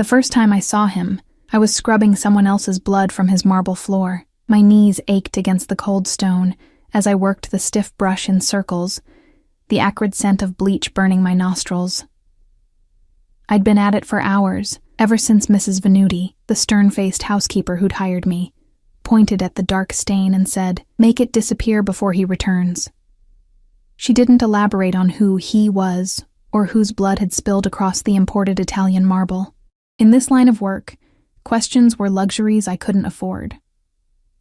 The first time I saw him, I was scrubbing someone else's blood from his marble floor. My knees ached against the cold stone as I worked the stiff brush in circles, the acrid scent of bleach burning my nostrils. I'd been at it for hours, ever since Mrs. Venuti, the stern-faced housekeeper who'd hired me, pointed at the dark stain and said, "Make it disappear before he returns." She didn't elaborate on who he was or whose blood had spilled across the imported Italian marble. In this line of work, questions were luxuries I couldn't afford.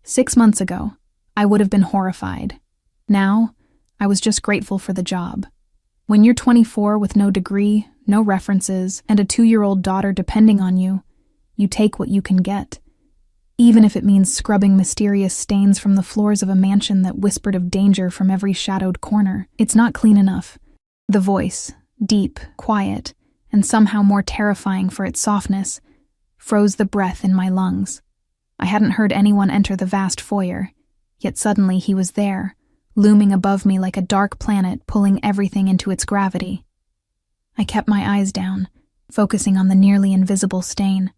6 months ago, I would have been horrified. Now, I was just grateful for the job. When you're 24 with no degree, no references, and a 2-year-old daughter depending on you, you take what you can get, even if it means scrubbing mysterious stains from the floors of a mansion that whispered of danger from every shadowed corner. It's not clean enough. The voice, deep, quiet, and somehow more terrifying for its softness, froze the breath in my lungs. I hadn't heard anyone enter the vast foyer, yet suddenly he was there, looming above me like a dark planet pulling everything into its gravity. I kept my eyes down, focusing on the nearly invisible stain.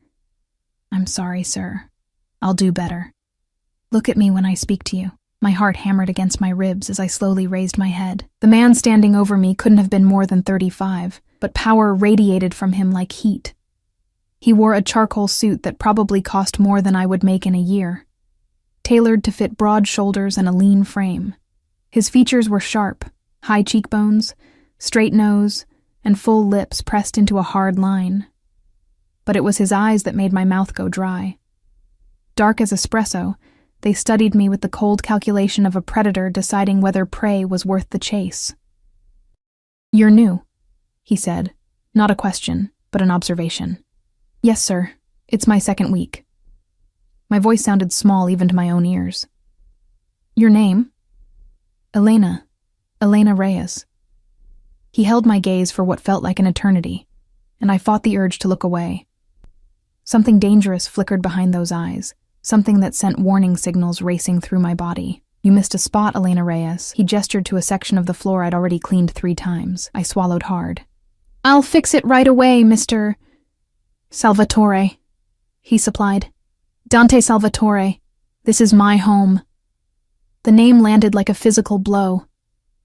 "I'm sorry, sir. I'll do better. Look at me when I speak to you." My heart hammered against my ribs as I slowly raised my head. The man standing over me couldn't have been more than 35, but power radiated from him like heat. He wore a charcoal suit that probably cost more than I would make in a year, tailored to fit broad shoulders and a lean frame. His features were sharp, high cheekbones, straight nose, and full lips pressed into a hard line. But it was his eyes that made my mouth go dry. Dark as espresso, they studied me with the cold calculation of a predator deciding whether prey was worth the chase. "You're new," he said, not a question, but an observation. "Yes, sir. It's my 2nd week." My voice sounded small even to my own ears. "Your name?" "Elena Reyes." He held my gaze for what felt like an eternity, and I fought the urge to look away. Something dangerous flickered behind those eyes, something that sent warning signals racing through my body. "You missed a spot, Elena Reyes." He gestured to a section of the floor I'd already cleaned 3 times. I swallowed hard. "I'll fix it right away, Mr. Salvatore," he supplied. "Dante Salvatore. This is my home." The name landed like a physical blow.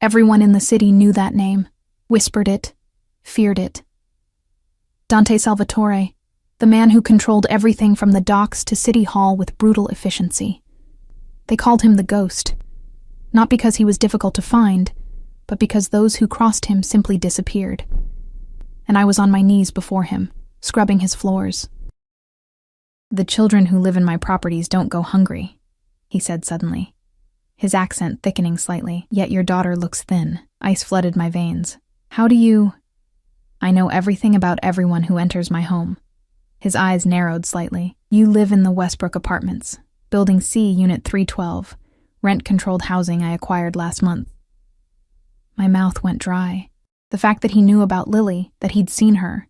Everyone in the city knew that name, whispered it, feared it. Dante Salvatore, the man who controlled everything from the docks to City Hall with brutal efficiency. They called him the Ghost, not because he was difficult to find, but because those who crossed him simply disappeared. And I was on my knees before him, scrubbing his floors. "The children who live in my properties don't go hungry," he said suddenly, his accent thickening slightly. "Yet your daughter looks thin." Ice flooded my veins. "How do you—" "I know everything about everyone who enters my home." His eyes narrowed slightly. "You live in the Westbrook Apartments, Building C, Unit 312, rent-controlled housing I acquired last month." My mouth went dry. The fact that he knew about Lily, that he'd seen her,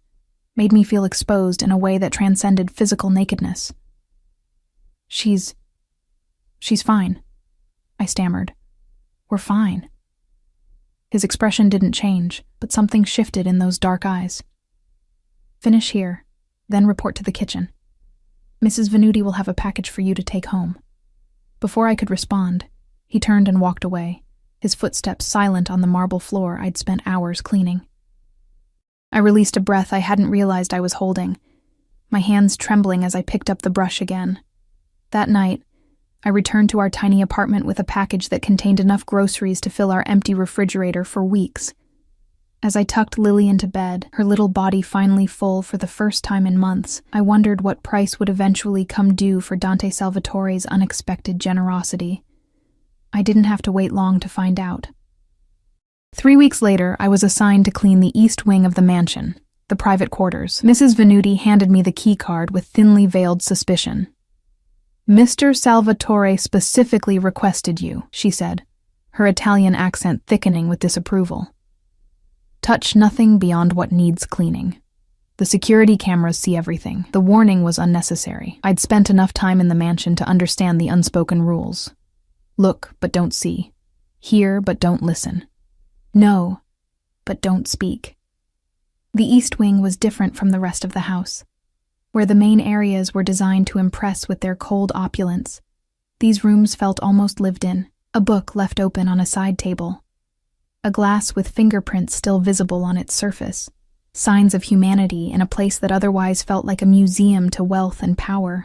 made me feel exposed in a way that transcended physical nakedness. She's fine," I stammered. "We're fine." His expression didn't change, but something shifted in those dark eyes. "Finish here, then report to the kitchen. Mrs. Venuti will have a package for you to take home." Before I could respond, he turned and walked away, his footsteps silent on the marble floor I'd spent hours cleaning. I released a breath I hadn't realized I was holding, my hands trembling as I picked up the brush again. That night, I returned to our tiny apartment with a package that contained enough groceries to fill our empty refrigerator for weeks. As I tucked Lily into bed, her little body finally full for the first time in months, I wondered what price would eventually come due for Dante Salvatore's unexpected generosity. I didn't have to wait long to find out. 3 weeks later, I was assigned to clean the east wing of the mansion, the private quarters. Mrs. Venuti handed me the key card with thinly veiled suspicion. "Mr. Salvatore specifically requested you," she said, her Italian accent thickening with disapproval. "Touch nothing beyond what needs cleaning. The security cameras see everything." The warning was unnecessary. I'd spent enough time in the mansion to understand the unspoken rules. Look, but don't see. Hear, but don't listen. Know, but don't speak. The east wing was different from the rest of the house. where the main areas were designed to impress with their cold opulence. These rooms felt almost lived in, a book left open on a side table, a glass with fingerprints still visible on its surface, signs of humanity in a place that otherwise felt like a museum to wealth and power.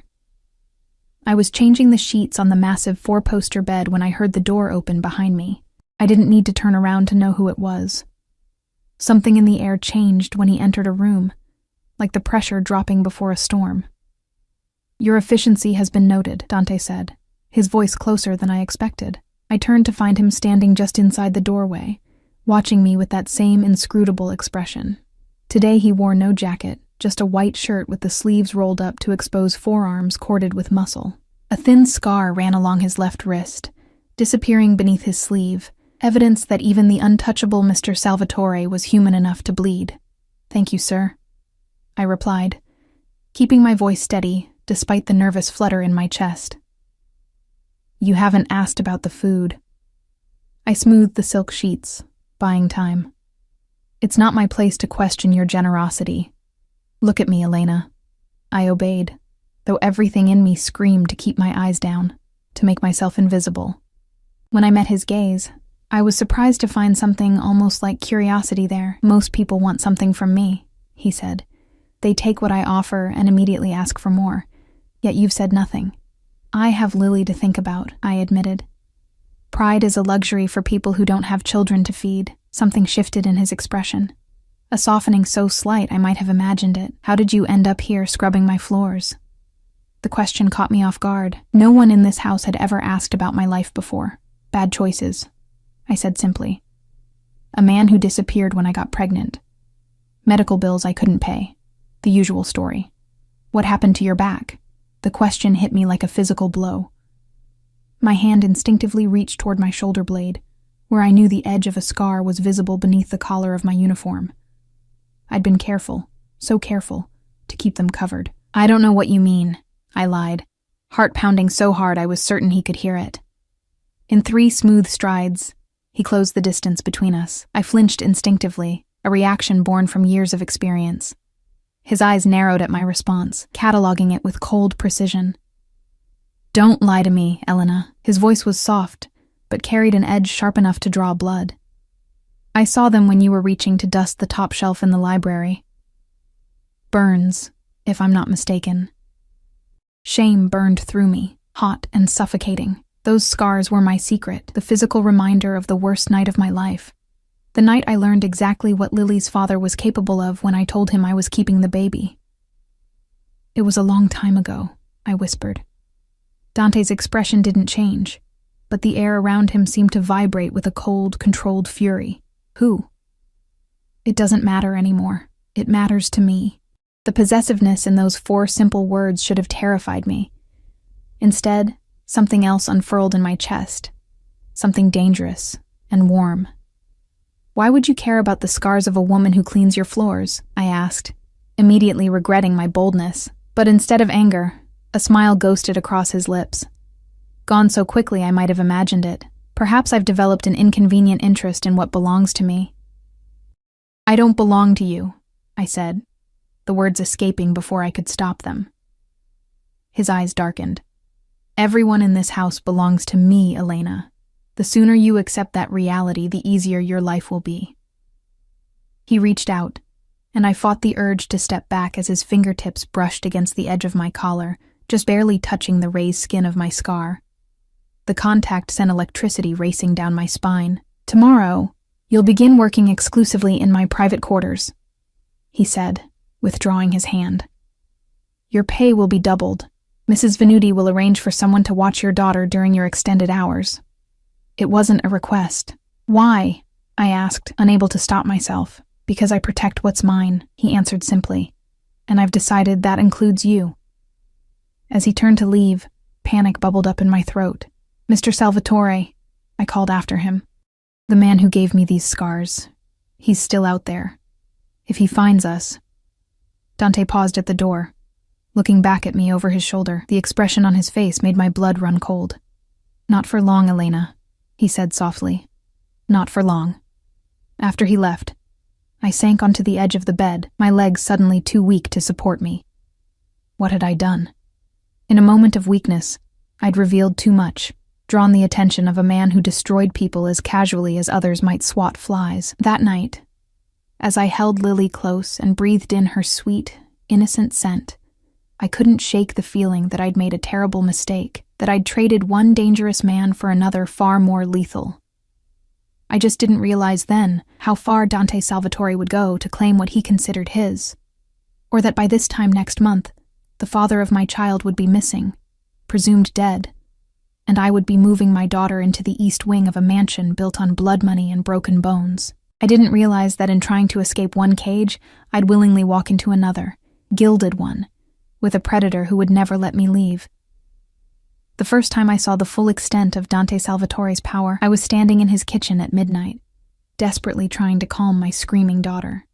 I was changing the sheets on the massive four-poster bed when I heard the door open behind me. I didn't need to turn around to know who it was. Something in the air changed when he entered a room, like the pressure dropping before a storm. "Your efficiency has been noted," Dante said, his voice closer than I expected. I turned to find him standing just inside the doorway, watching me with that same inscrutable expression. Today he wore no jacket, just a white shirt with the sleeves rolled up to expose forearms corded with muscle. A thin scar ran along his left wrist, disappearing beneath his sleeve, evidence that even the untouchable Mr. Salvatore was human enough to bleed. "Thank you, sir," I replied, keeping my voice steady despite the nervous flutter in my chest. "You haven't asked about the food." I smoothed the silk sheets, buying time. "It's not my place to question your generosity. Look at me, Elena." I obeyed, though everything in me screamed to keep my eyes down, to make myself invisible. When I met his gaze, I was surprised to find something almost like curiosity there. "Most people want something from me," he said. "They take what I offer and immediately ask for more. Yet you've said nothing." "I have Lily to think about," I admitted. "Pride is a luxury for people who don't have children to feed." Something shifted in his expression. A softening so slight I might have imagined it. "How did you end up here scrubbing my floors?" The question caught me off guard. No one in this house had ever asked about my life before. "Bad choices," I said simply. "A man who disappeared when I got pregnant. Medical bills I couldn't pay. The usual story." "What happened to your back?" The question hit me like a physical blow. My hand instinctively reached toward my shoulder blade, where I knew the edge of a scar was visible beneath the collar of my uniform. I'd been careful, so careful, to keep them covered. "I don't know what you mean," I lied, heart pounding so hard I was certain he could hear it. In 3 smooth strides, he closed the distance between us. I flinched instinctively, a reaction born from years of experience. His eyes narrowed at my response, cataloging it with cold precision. "Don't lie to me, Elena." His voice was soft, but carried an edge sharp enough to draw blood. "I saw them when you were reaching to dust the top shelf in the library. Burns, if I'm not mistaken." Shame burned through me, hot and suffocating. Those scars were my secret, the physical reminder of the worst night of my life. The night I learned exactly what Lily's father was capable of when I told him I was keeping the baby. "It was a long time ago," I whispered. Dante's expression didn't change, but the air around him seemed to vibrate with a cold, controlled fury. "Who?" "It doesn't matter anymore. It matters to me." The possessiveness in those 4 simple words should have terrified me. Instead, something else unfurled in my chest, something dangerous and warm. "Why would you care about the scars of a woman who cleans your floors?" I asked, immediately regretting my boldness. But instead of anger, a smile ghosted across his lips. Gone so quickly I might have imagined it. "Perhaps I've developed an inconvenient interest in what belongs to me." "I don't belong to you," I said, the words escaping before I could stop them. His eyes darkened. "Everyone in this house belongs to me, Elena. The sooner you accept that reality, the easier your life will be." He reached out, and I fought the urge to step back as his fingertips brushed against the edge of my collar, just barely touching the raised skin of my scar. The contact sent electricity racing down my spine. "Tomorrow, you'll begin working exclusively in my private quarters," he said, withdrawing his hand. "Your pay will be doubled. Mrs. Venuti will arrange for someone to watch your daughter during your extended hours." It wasn't a request. "Why?" I asked, unable to stop myself. "Because I protect what's mine," he answered simply. "And I've decided that includes you." As he turned to leave, panic bubbled up in my throat. "Mr. Salvatore," I called after him. "The man who gave me these scars. He's still out there. If he finds us—" Dante paused at the door, looking back at me over his shoulder. The expression on his face made my blood run cold. "Not for long, Elena," he said softly. "Not for long." After he left, I sank onto the edge of the bed, my legs suddenly too weak to support me. What had I done? In a moment of weakness, I'd revealed too much, drawn the attention of a man who destroyed people as casually as others might swat flies. That night, as I held Lily close and breathed in her sweet, innocent scent, I couldn't shake the feeling that I'd made a terrible mistake, that I'd traded one dangerous man for another far more lethal. I just didn't realize then how far Dante Salvatore would go to claim what he considered his, or that by this time next month, the father of my child would be missing, presumed dead, and I would be moving my daughter into the east wing of a mansion built on blood money and broken bones. I didn't realize that in trying to escape one cage, I'd willingly walk into another, gilded one, with a predator who would never let me leave. The first time I saw the full extent of Dante Salvatore's power, I was standing in his kitchen at midnight, desperately trying to calm my screaming daughter.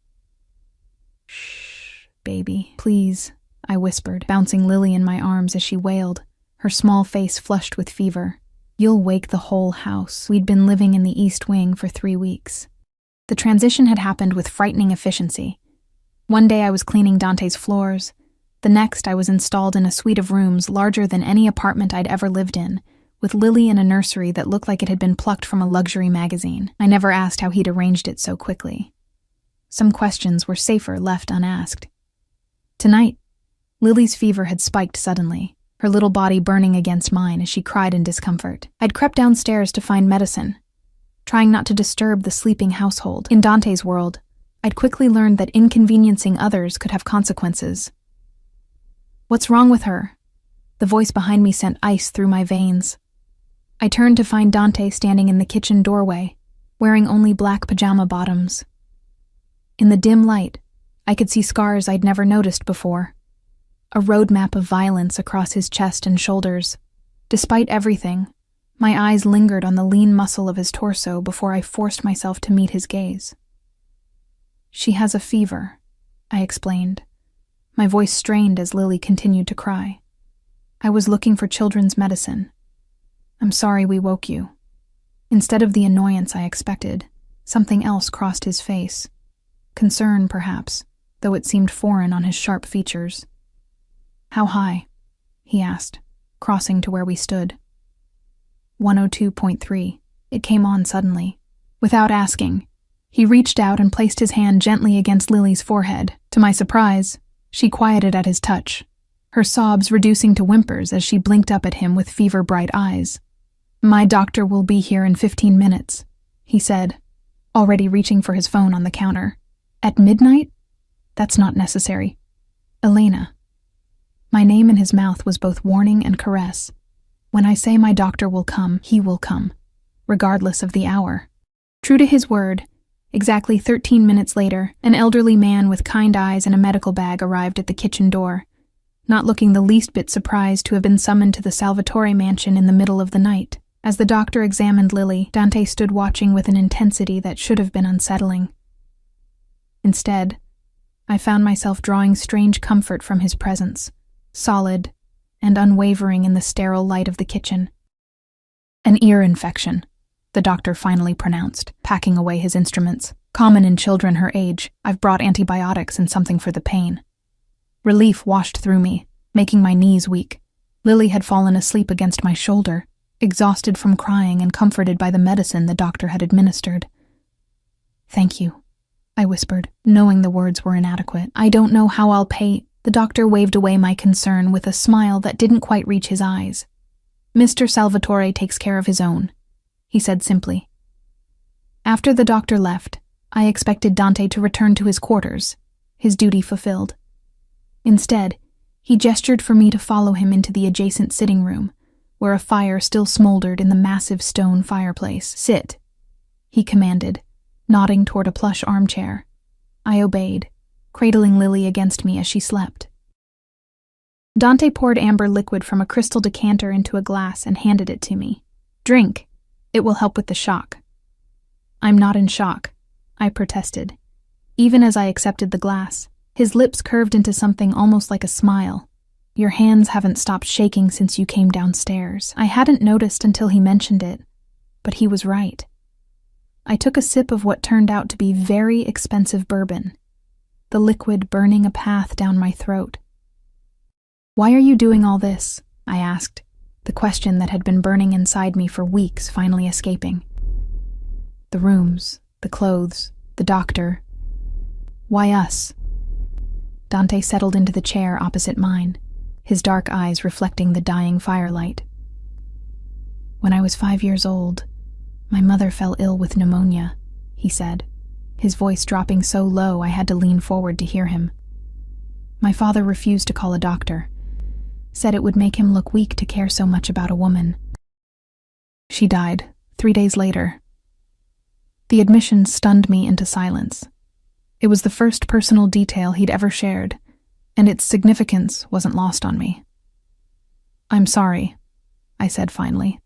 "Shh, baby, please," I whispered, bouncing Lily in my arms as she wailed, her small face flushed with fever. "You'll wake the whole house." We'd been living in the East Wing for 3 weeks. The transition had happened with frightening efficiency. One day I was cleaning Dante's floors. The next I was installed in a suite of rooms larger than any apartment I'd ever lived in, with Lily in a nursery that looked like it had been plucked from a luxury magazine. I never asked how he'd arranged it so quickly. Some questions were safer left unasked. Tonight, Lily's fever had spiked suddenly, her little body burning against mine as she cried in discomfort. I'd crept downstairs to find medicine, trying not to disturb the sleeping household. In Dante's world, I'd quickly learned that inconveniencing others could have consequences. "What's wrong with her?" The voice behind me sent ice through my veins. I turned to find Dante standing in the kitchen doorway, wearing only black pajama bottoms. In the dim light, I could see scars I'd never noticed before. A roadmap of violence across his chest and shoulders. Despite everything, my eyes lingered on the lean muscle of his torso before I forced myself to meet his gaze. "She has a fever," I explained. My voice strained as Lily continued to cry. "I was looking for children's medicine. I'm sorry we woke you." Instead of the annoyance I expected, something else crossed his face. Concern, perhaps, though it seemed foreign on his sharp features. "How high?" he asked, crossing to where we stood. 102.3. It came on suddenly. Without asking, he reached out and placed his hand gently against Lily's forehead. To my surprise, she quieted at his touch, her sobs reducing to whimpers as she blinked up at him with fever-bright eyes. "My doctor will be here in 15 minutes, he said, already reaching for his phone on the counter. "At midnight? That's not necessary. Elena." My name in his mouth was both warning and caress. When I say my doctor will come, he will come, regardless of the hour. True to his word, exactly 13 minutes later, an elderly man with kind eyes and a medical bag arrived at the kitchen door, not looking the least bit surprised to have been summoned to the Salvatore mansion in the middle of the night. As the doctor examined Lily, Dante stood watching with an intensity that should have been unsettling. Instead, I found myself drawing strange comfort from his presence, solid and unwavering in the sterile light of the kitchen. "An ear infection," the doctor finally pronounced, packing away his instruments. "Common in children her age. I've brought antibiotics and something for the pain." Relief washed through me, making my knees weak. Lily had fallen asleep against my shoulder, exhausted from crying and comforted by the medicine the doctor had administered. "Thank you," I whispered, knowing the words were inadequate. "I don't know how I'll pay." The doctor waved away my concern with a smile that didn't quite reach his eyes. "Mr. Salvatore takes care of his own," he said simply. After the doctor left, I expected Dante to return to his quarters, his duty fulfilled. Instead, he gestured for me to follow him into the adjacent sitting room, where a fire still smoldered in the massive stone fireplace. "Sit," he commanded, nodding toward a plush armchair. I obeyed, cradling Lily against me as she slept. Dante poured amber liquid from a crystal decanter into a glass and handed it to me. "Drink. It will help with the shock." "I'm not in shock," I protested. Even as I accepted the glass, his lips curved into something almost like a smile. "Your hands haven't stopped shaking since you came downstairs." I hadn't noticed until he mentioned it, but he was right. I took a sip of what turned out to be very expensive bourbon, the liquid burning a path down my throat. "Why are you doing all this?" I asked, the question that had been burning inside me for weeks finally escaping. The rooms, the clothes, the doctor. Why us? Dante settled into the chair opposite mine, his dark eyes reflecting the dying firelight. "When I was 5 years old, my mother fell ill with pneumonia," he said, his voice dropping so low I had to lean forward to hear him. "My father refused to call a doctor, said it would make him look weak to care so much about a woman. She died 3 days later." The admission stunned me into silence. It was the first personal detail he'd ever shared, and its significance wasn't lost on me. "I'm sorry," I said finally.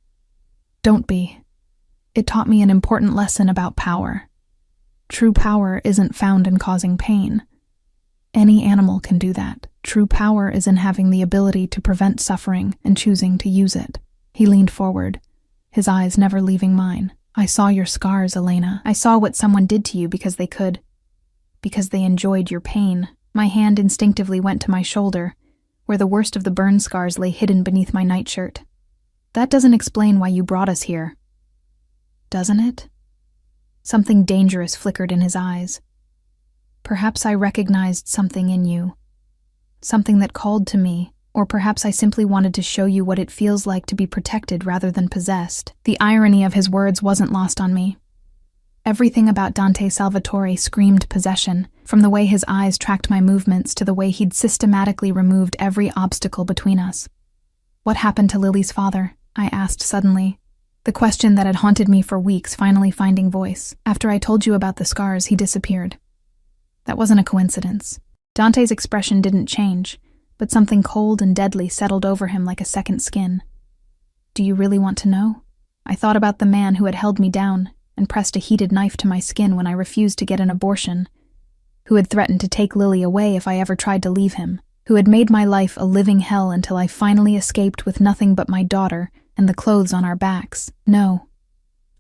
"Don't be. It taught me an important lesson about power. True power isn't found in causing pain. Any animal can do that. True power is in having the ability to prevent suffering and choosing to use it." He leaned forward, his eyes never leaving mine. "I saw your scars, Elena. I saw what someone did to you because they could. Because they enjoyed your pain." My hand instinctively went to my shoulder, where the worst of the burn scars lay hidden beneath my nightshirt. "That doesn't explain why you brought us here." "Doesn't it?" Something dangerous flickered in his eyes. "Perhaps I recognized something in you. Something that called to me, or perhaps I simply wanted to show you what it feels like to be protected rather than possessed." The irony of his words wasn't lost on me. Everything about Dante Salvatore screamed possession, from the way his eyes tracked my movements to the way he'd systematically removed every obstacle between us. "What happened to Lily's father?" I asked suddenly, the question that had haunted me for weeks finally finding voice. "After I told you about the scars, he disappeared." That wasn't a coincidence. Dante's expression didn't change, but something cold and deadly settled over him like a second skin. "Do you really want to know?" I thought about the man who had held me down and pressed a heated knife to my skin when I refused to get an abortion, who had threatened to take Lily away if I ever tried to leave him, who had made my life a living hell until I finally escaped with nothing but my daughter and the clothes on our backs. "No,"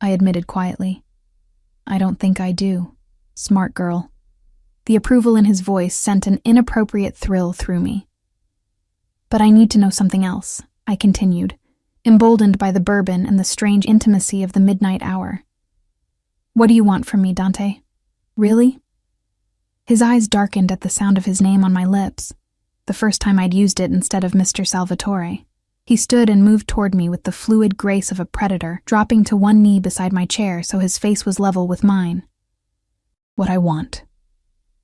I admitted quietly. "I don't think I do. Smart girl." The approval in his voice sent an inappropriate thrill through me. "But I need to know something else," I continued, emboldened by the bourbon and the strange intimacy of the midnight hour. "What do you want from me, Dante? Really?" His eyes darkened at the sound of his name on my lips, the first time I'd used it instead of Mr. Salvatore. He stood and moved toward me with the fluid grace of a predator, dropping to one knee beside my chair so his face was level with mine. "What I want,"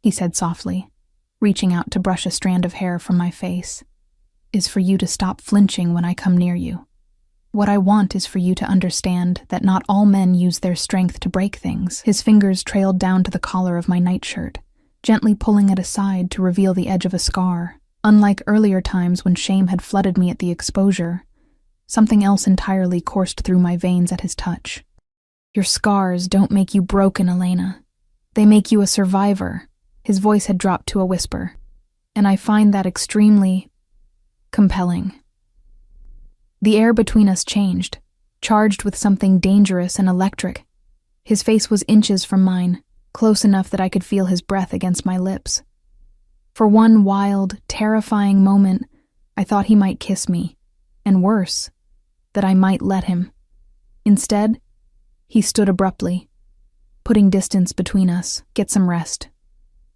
he said softly, reaching out to brush a strand of hair from my face, "is for you to stop flinching when I come near you. What I want is for you to understand that not all men use their strength to break things." His fingers trailed down to the collar of my nightshirt, gently pulling it aside to reveal the edge of a scar. Unlike earlier times when shame had flooded me at the exposure, something else entirely coursed through my veins at his touch. "Your scars don't make you broken, Elena. They make you a survivor." His voice had dropped to a whisper, and I find that extremely compelling. The air between us changed, charged with something dangerous and electric. His face was inches from mine, close enough that I could feel his breath against my lips. For one wild, terrifying moment, I thought he might kiss me, and worse, that I might let him. Instead, he stood abruptly, putting distance between us. "Get some rest.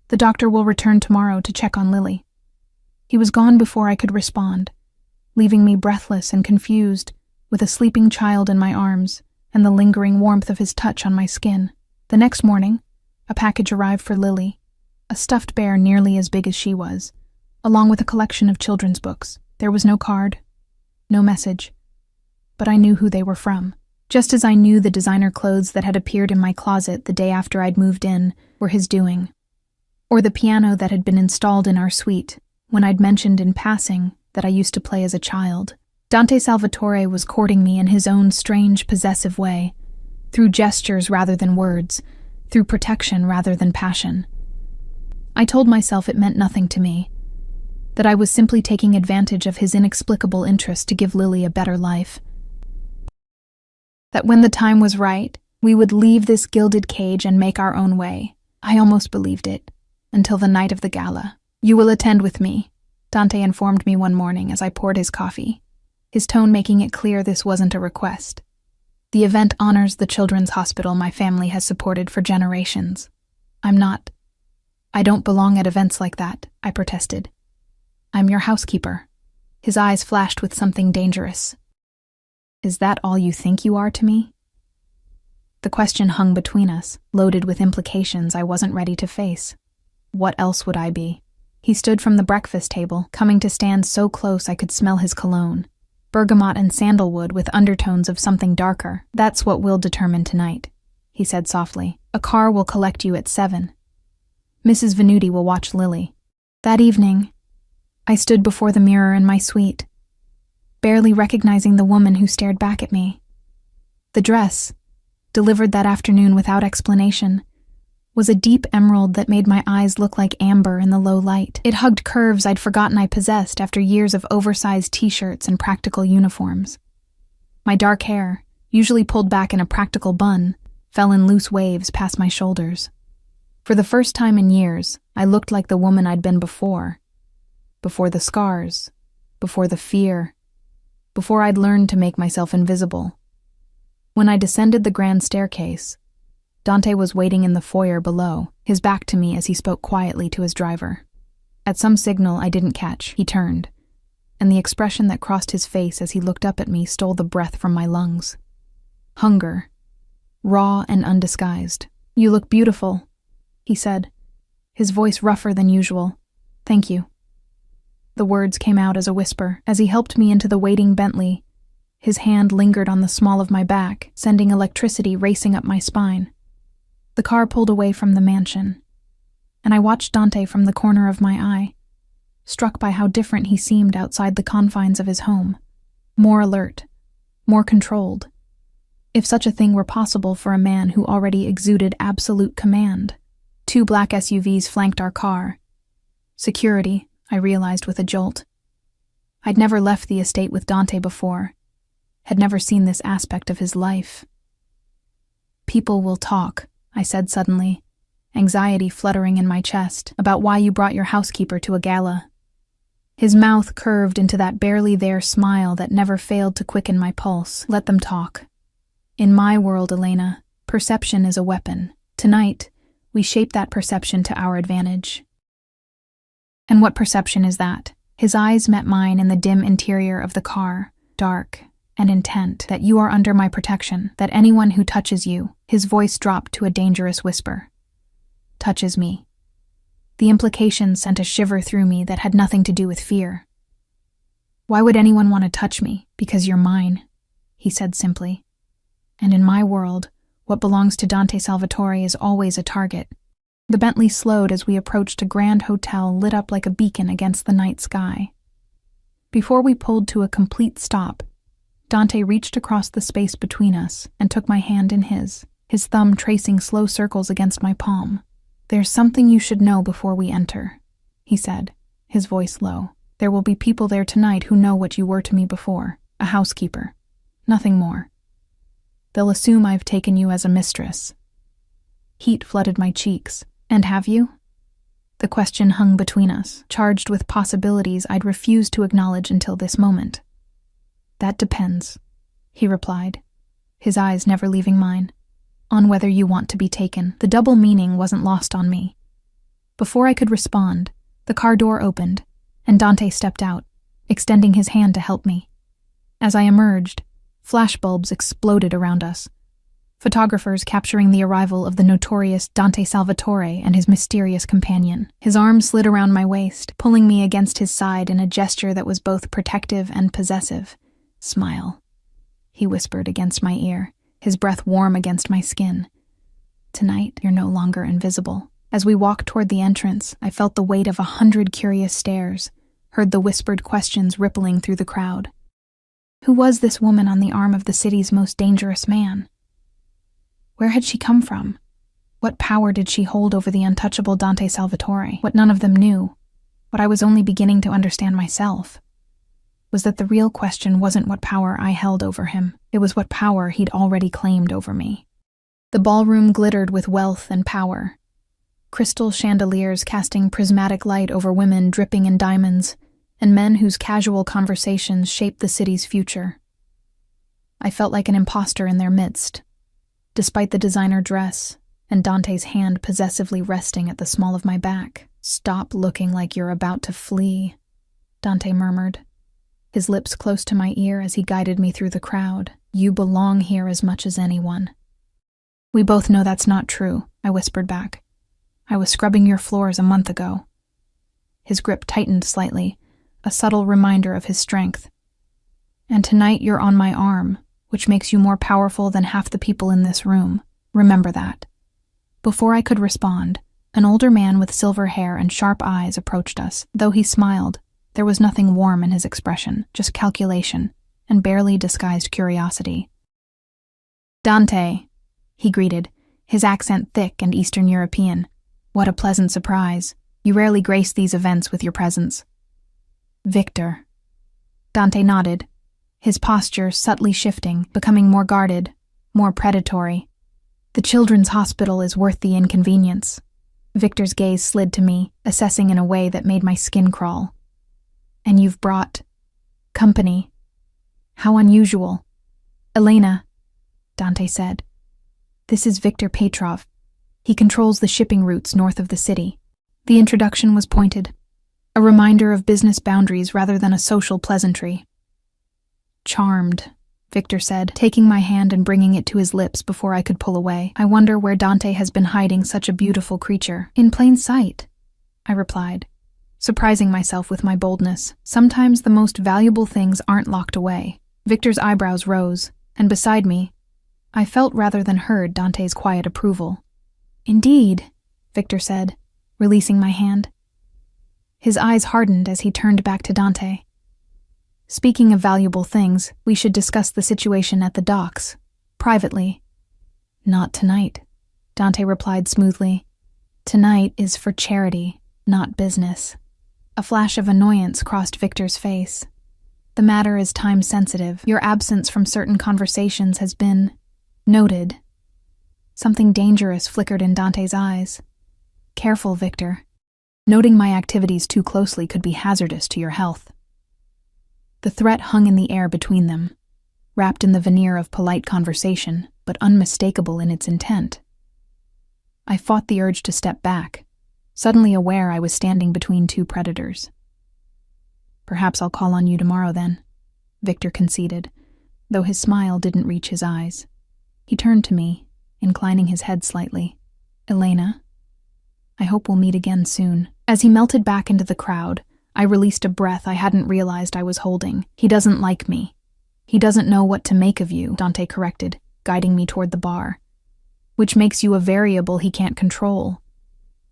The doctor will return tomorrow to check on Lily." He was gone before I could respond, leaving me breathless and confused, with a sleeping child in my arms and the lingering warmth of his touch on my skin. The next morning, a package arrived for Lily, a stuffed bear nearly as big as she was, along with a collection of children's books. There was no card, no message, but I knew who they were from. Just as I knew the designer clothes that had appeared in my closet the day after I'd moved in were his doing, or the piano that had been installed in our suite when I'd mentioned in passing that I used to play as a child. Dante Salvatore was courting me in his own strange, possessive way, through gestures rather than words, through protection rather than passion. I told myself it meant nothing to me, that I was simply taking advantage of his inexplicable interest to give Lily a better life. That when the time was right, we would leave this gilded cage and make our own way. I almost believed it, until the night of the gala. "You will attend with me," Dante informed me one morning as I poured his coffee, his tone making it clear this wasn't a request. The event honors the children's hospital my family has supported for generations. I don't belong at events like that, I protested. I'm your housekeeper. His eyes flashed with something dangerous. Is that all you think you are to me? The question hung between us, loaded with implications I wasn't ready to face. What else would I be? He stood from the breakfast table, coming to stand so close I could smell his cologne. Bergamot and sandalwood with undertones of something darker. That's what we'll determine tonight, he said softly. A car will collect you at 7. Mrs. Venuti will watch Lily. That evening, I stood before the mirror in my suite, barely recognizing the woman who stared back at me. The dress, delivered that afternoon without explanation, was a deep emerald that made my eyes look like amber in the low light. It hugged curves I'd forgotten I possessed after years of oversized t-shirts and practical uniforms. My dark hair, usually pulled back in a practical bun, fell in loose waves past my shoulders. For the first time in years, I looked like the woman I'd been before. Before the scars, before the fear, before I'd learned to make myself invisible. When I descended the grand staircase, Dante was waiting in the foyer below, his back to me as he spoke quietly to his driver. At some signal I didn't catch, he turned, and the expression that crossed his face as he looked up at me stole the breath from my lungs. Hunger, raw and undisguised. You look beautiful, he said, his voice rougher than usual. Thank you. The words came out as a whisper as he helped me into the waiting Bentley. His hand lingered on the small of my back, sending electricity racing up my spine. The car pulled away from the mansion, and I watched Dante from the corner of my eye, struck by how different he seemed outside the confines of his home. More alert, more controlled. If such a thing were possible for a man who already exuded absolute command. 2 black SUVs flanked our car. Security, I realized with a jolt. I'd never left the estate with Dante before, had never seen this aspect of his life. People will talk, I said suddenly, anxiety fluttering in my chest, about why you brought your housekeeper to a gala. His mouth curved into that barely there smile that never failed to quicken my pulse. Let them talk. In my world, Elena, perception is a weapon. Tonight, we shape that perception to our advantage. And what perception is that? His eyes met mine in the dim interior of the car, dark and intent. That you are under my protection, that anyone who touches you, his voice dropped to a dangerous whisper, touches me. The implication sent a shiver through me that had nothing to do with fear. Why would anyone want to touch me? Because you're mine, he said simply. And in my world, what belongs to Dante Salvatore is always a target. The Bentley slowed as we approached a grand hotel lit up like a beacon against the night sky. Before we pulled to a complete stop, Dante reached across the space between us and took my hand in his thumb tracing slow circles against my palm. There's something you should know before we enter, he said, his voice low. There will be people there tonight who know what you were to me before, a housekeeper. Nothing more. They'll assume I've taken you as a mistress. Heat flooded my cheeks. And have you? The question hung between us, charged with possibilities I'd refused to acknowledge until this moment. That depends, he replied, his eyes never leaving mine. On whether you want to be taken. The double meaning wasn't lost on me. Before I could respond, the car door opened, and Dante stepped out, extending his hand to help me. As I emerged, flashbulbs exploded around us. Photographers capturing the arrival of the notorious Dante Salvatore and his mysterious companion. His arm slid around my waist, pulling me against his side in a gesture that was both protective and possessive. Smile, he whispered against my ear, his breath warm against my skin. Tonight, you're no longer invisible. As we walked toward the entrance, I felt the weight of 100 curious stares, heard the whispered questions rippling through the crowd. Who was this woman on the arm of the city's most dangerous man? Where had she come from? What power did she hold over the untouchable Dante Salvatore? What none of them knew, what I was only beginning to understand myself, was that the real question wasn't what power I held over him. It was what power he'd already claimed over me. The ballroom glittered with wealth and power. Crystal chandeliers casting prismatic light over women dripping in diamonds, and men whose casual conversations shaped the city's future. I felt like an imposter in their midst, despite the designer dress and Dante's hand possessively resting at the small of my back. "Stop looking like you're about to flee," Dante murmured, his lips close to my ear as he guided me through the crowd. "You belong here as much as anyone." "We both know that's not true," I whispered back. "I was scrubbing your floors a month ago." His grip tightened slightly, a subtle reminder of his strength. "And tonight you're on my arm, which makes you more powerful than half the people in this room. Remember that." Before I could respond, an older man with silver hair and sharp eyes approached us. Though he smiled, there was nothing warm in his expression, just calculation and barely disguised curiosity. "Dante," he greeted, his accent thick and Eastern European. "What a pleasant surprise. You rarely grace these events with your presence." "Victor." Dante nodded, his posture subtly shifting, becoming more guarded, more predatory. "The children's hospital is worth the inconvenience." Victor's gaze slid to me, assessing in a way that made my skin crawl. "And you've brought company. How unusual." "Elena," Dante said. "This is Victor Petrov. He controls the shipping routes north of the city." The introduction was pointed, a reminder of business boundaries rather than a social pleasantry. "Charmed," Victor said, taking my hand and bringing it to his lips before I could pull away. "I wonder where Dante has been hiding such a beautiful creature." "In plain sight," I replied, surprising myself with my boldness. Sometimes the most valuable things aren't locked away. Victor's eyebrows rose, and beside me, I felt rather than heard Dante's quiet approval. "Indeed," Victor said, releasing my hand. His eyes hardened as he turned back to Dante. "Speaking of valuable things, we should discuss the situation at the docks, privately." "Not tonight," Dante replied smoothly. "Tonight is for charity, not business." A flash of annoyance crossed Victor's face. "The matter is time-sensitive. Your absence from certain conversations has been noted." Something dangerous flickered in Dante's eyes. "Careful, Victor. Noting my activities too closely could be hazardous to your health." The threat hung in the air between them, wrapped in the veneer of polite conversation, but unmistakable in its intent. I fought the urge to step back, suddenly aware I was standing between two predators. "Perhaps I'll call on you tomorrow then," Victor conceded, though his smile didn't reach his eyes. He turned to me, inclining his head slightly. "Elena, I hope we'll meet again soon." As he melted back into the crowd, I released a breath I hadn't realized I was holding. "He doesn't like me. He doesn't know what to make of you," Dante corrected, guiding me toward the bar. "Which makes you a variable he can't control.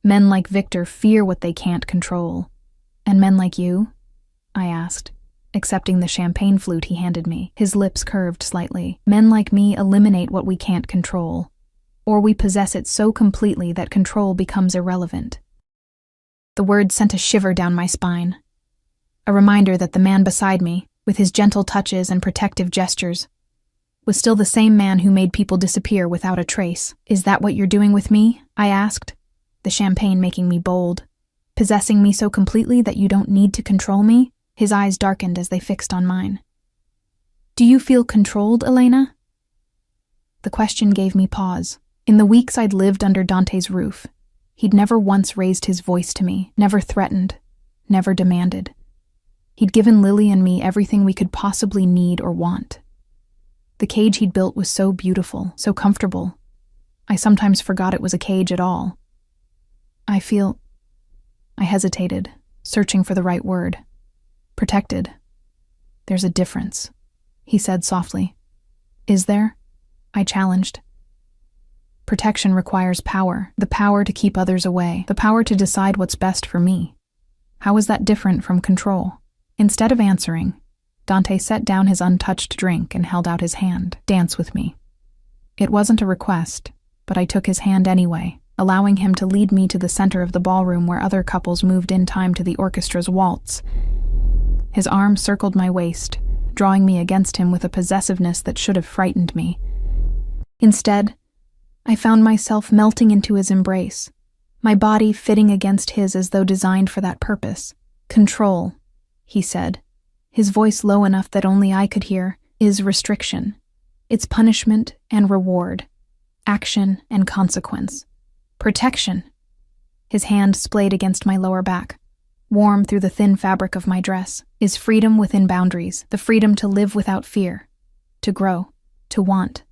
Men like Victor fear what they can't control. And men like you?" I asked, accepting the champagne flute he handed me. His lips curved slightly. "Men like me eliminate what we can't control, or we possess it so completely that control becomes irrelevant." The word sent a shiver down my spine, a reminder that the man beside me, with his gentle touches and protective gestures, was still the same man who made people disappear without a trace. "Is that what you're doing with me?" I asked, the champagne making me bold. "Possessing me so completely that you don't need to control me?" His eyes darkened as they fixed on mine. "Do you feel controlled, Elena?" The question gave me pause. In the weeks I'd lived under Dante's roof, he'd never once raised his voice to me, never threatened, never demanded. He'd given Lily and me everything we could possibly need or want. The cage he'd built was so beautiful, so comfortable. I sometimes forgot it was a cage at all. I hesitated, searching for the right word. "Protected. There's a difference," he said softly. "Is there?" I challenged. "Protection requires power, the power to keep others away, the power to decide what's best for me. How is that different from control?" Instead of answering, Dante set down his untouched drink and held out his hand. "Dance with me." It wasn't a request, but I took his hand anyway, allowing him to lead me to the center of the ballroom where other couples moved in time to the orchestra's waltz. His arm circled my waist, drawing me against him with a possessiveness that should have frightened me. Instead, I found myself melting into his embrace, my body fitting against his as though designed for that purpose. "Control," he said, his voice low enough that only I could hear, is restriction. It's punishment and reward, action and consequence. Protection. His hand splayed against my lower back, warm through the thin fabric of my dress, is freedom within boundaries, the freedom to live without fear, to grow, to want.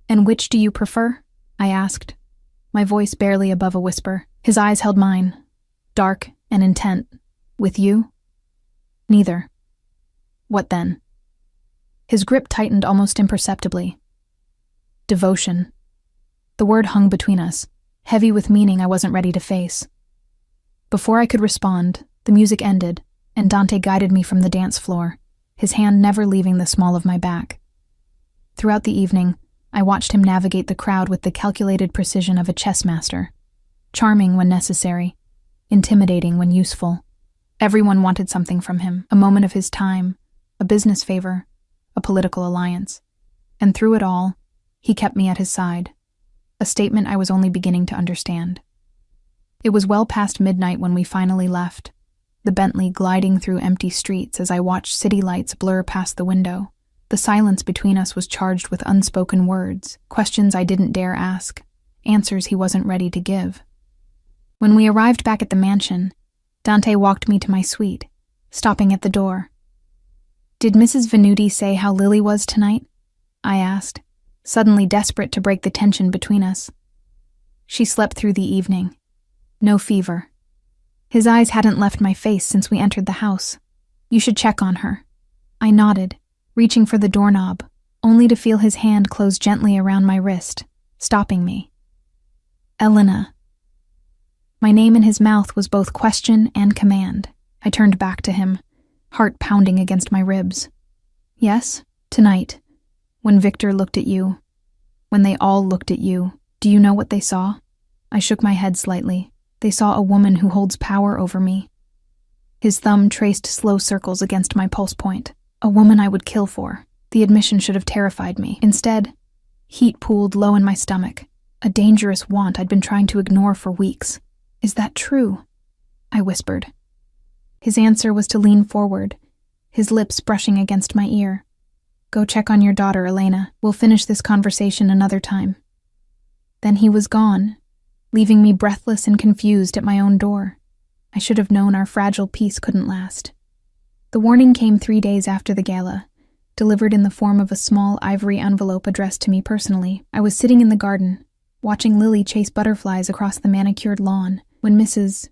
And which do you prefer? I asked, my voice barely above a whisper. His eyes held mine, dark and intent. With you? Neither. What then? His grip tightened almost imperceptibly. Devotion. The word hung between us, heavy with meaning I wasn't ready to face. Before I could respond, the music ended, and Dante guided me from the dance floor, his hand never leaving the small of my back. Throughout the evening, I watched him navigate the crowd with the calculated precision of a chess master, charming when necessary, intimidating when useful. Everyone wanted something from him, a moment of his time, a business favor, a political alliance. And through it all, he kept me at his side, a statement I was only beginning to understand. It was well past midnight when we finally left, the Bentley gliding through empty streets as I watched city lights blur past the window. The silence between us was charged with unspoken words, questions I didn't dare ask, answers he wasn't ready to give. When we arrived back at the mansion, Dante walked me to my suite, stopping at the door. "Did Mrs. Venuti say how Lily was tonight?" I asked, suddenly desperate to break the tension between us. "She slept through the evening. No fever." His eyes hadn't left my face since we entered the house. "You should check on her." I nodded, reaching for the doorknob, only to feel his hand close gently around my wrist, stopping me. "Elena." My name in his mouth was both question and command. I turned back to him, heart pounding against my ribs. "Yes, tonight, when Victor looked at you, when they all looked at you, do you know what they saw?" I shook my head slightly. "They saw a woman who holds power over me." His thumb traced slow circles against my pulse point. A woman I would kill for. The admission should have terrified me. Instead, heat pooled low in my stomach, a dangerous want I'd been trying to ignore for weeks. "Is that true?" I whispered. His answer was to lean forward, his lips brushing against my ear. "Go check on your daughter, Elena. We'll finish this conversation another time." Then he was gone, leaving me breathless and confused at my own door. I should have known our fragile peace couldn't last. The warning came 3 days after the gala, delivered in the form of a small ivory envelope addressed to me personally. I was sitting in the garden, watching Lily chase butterflies across the manicured lawn, when Mrs.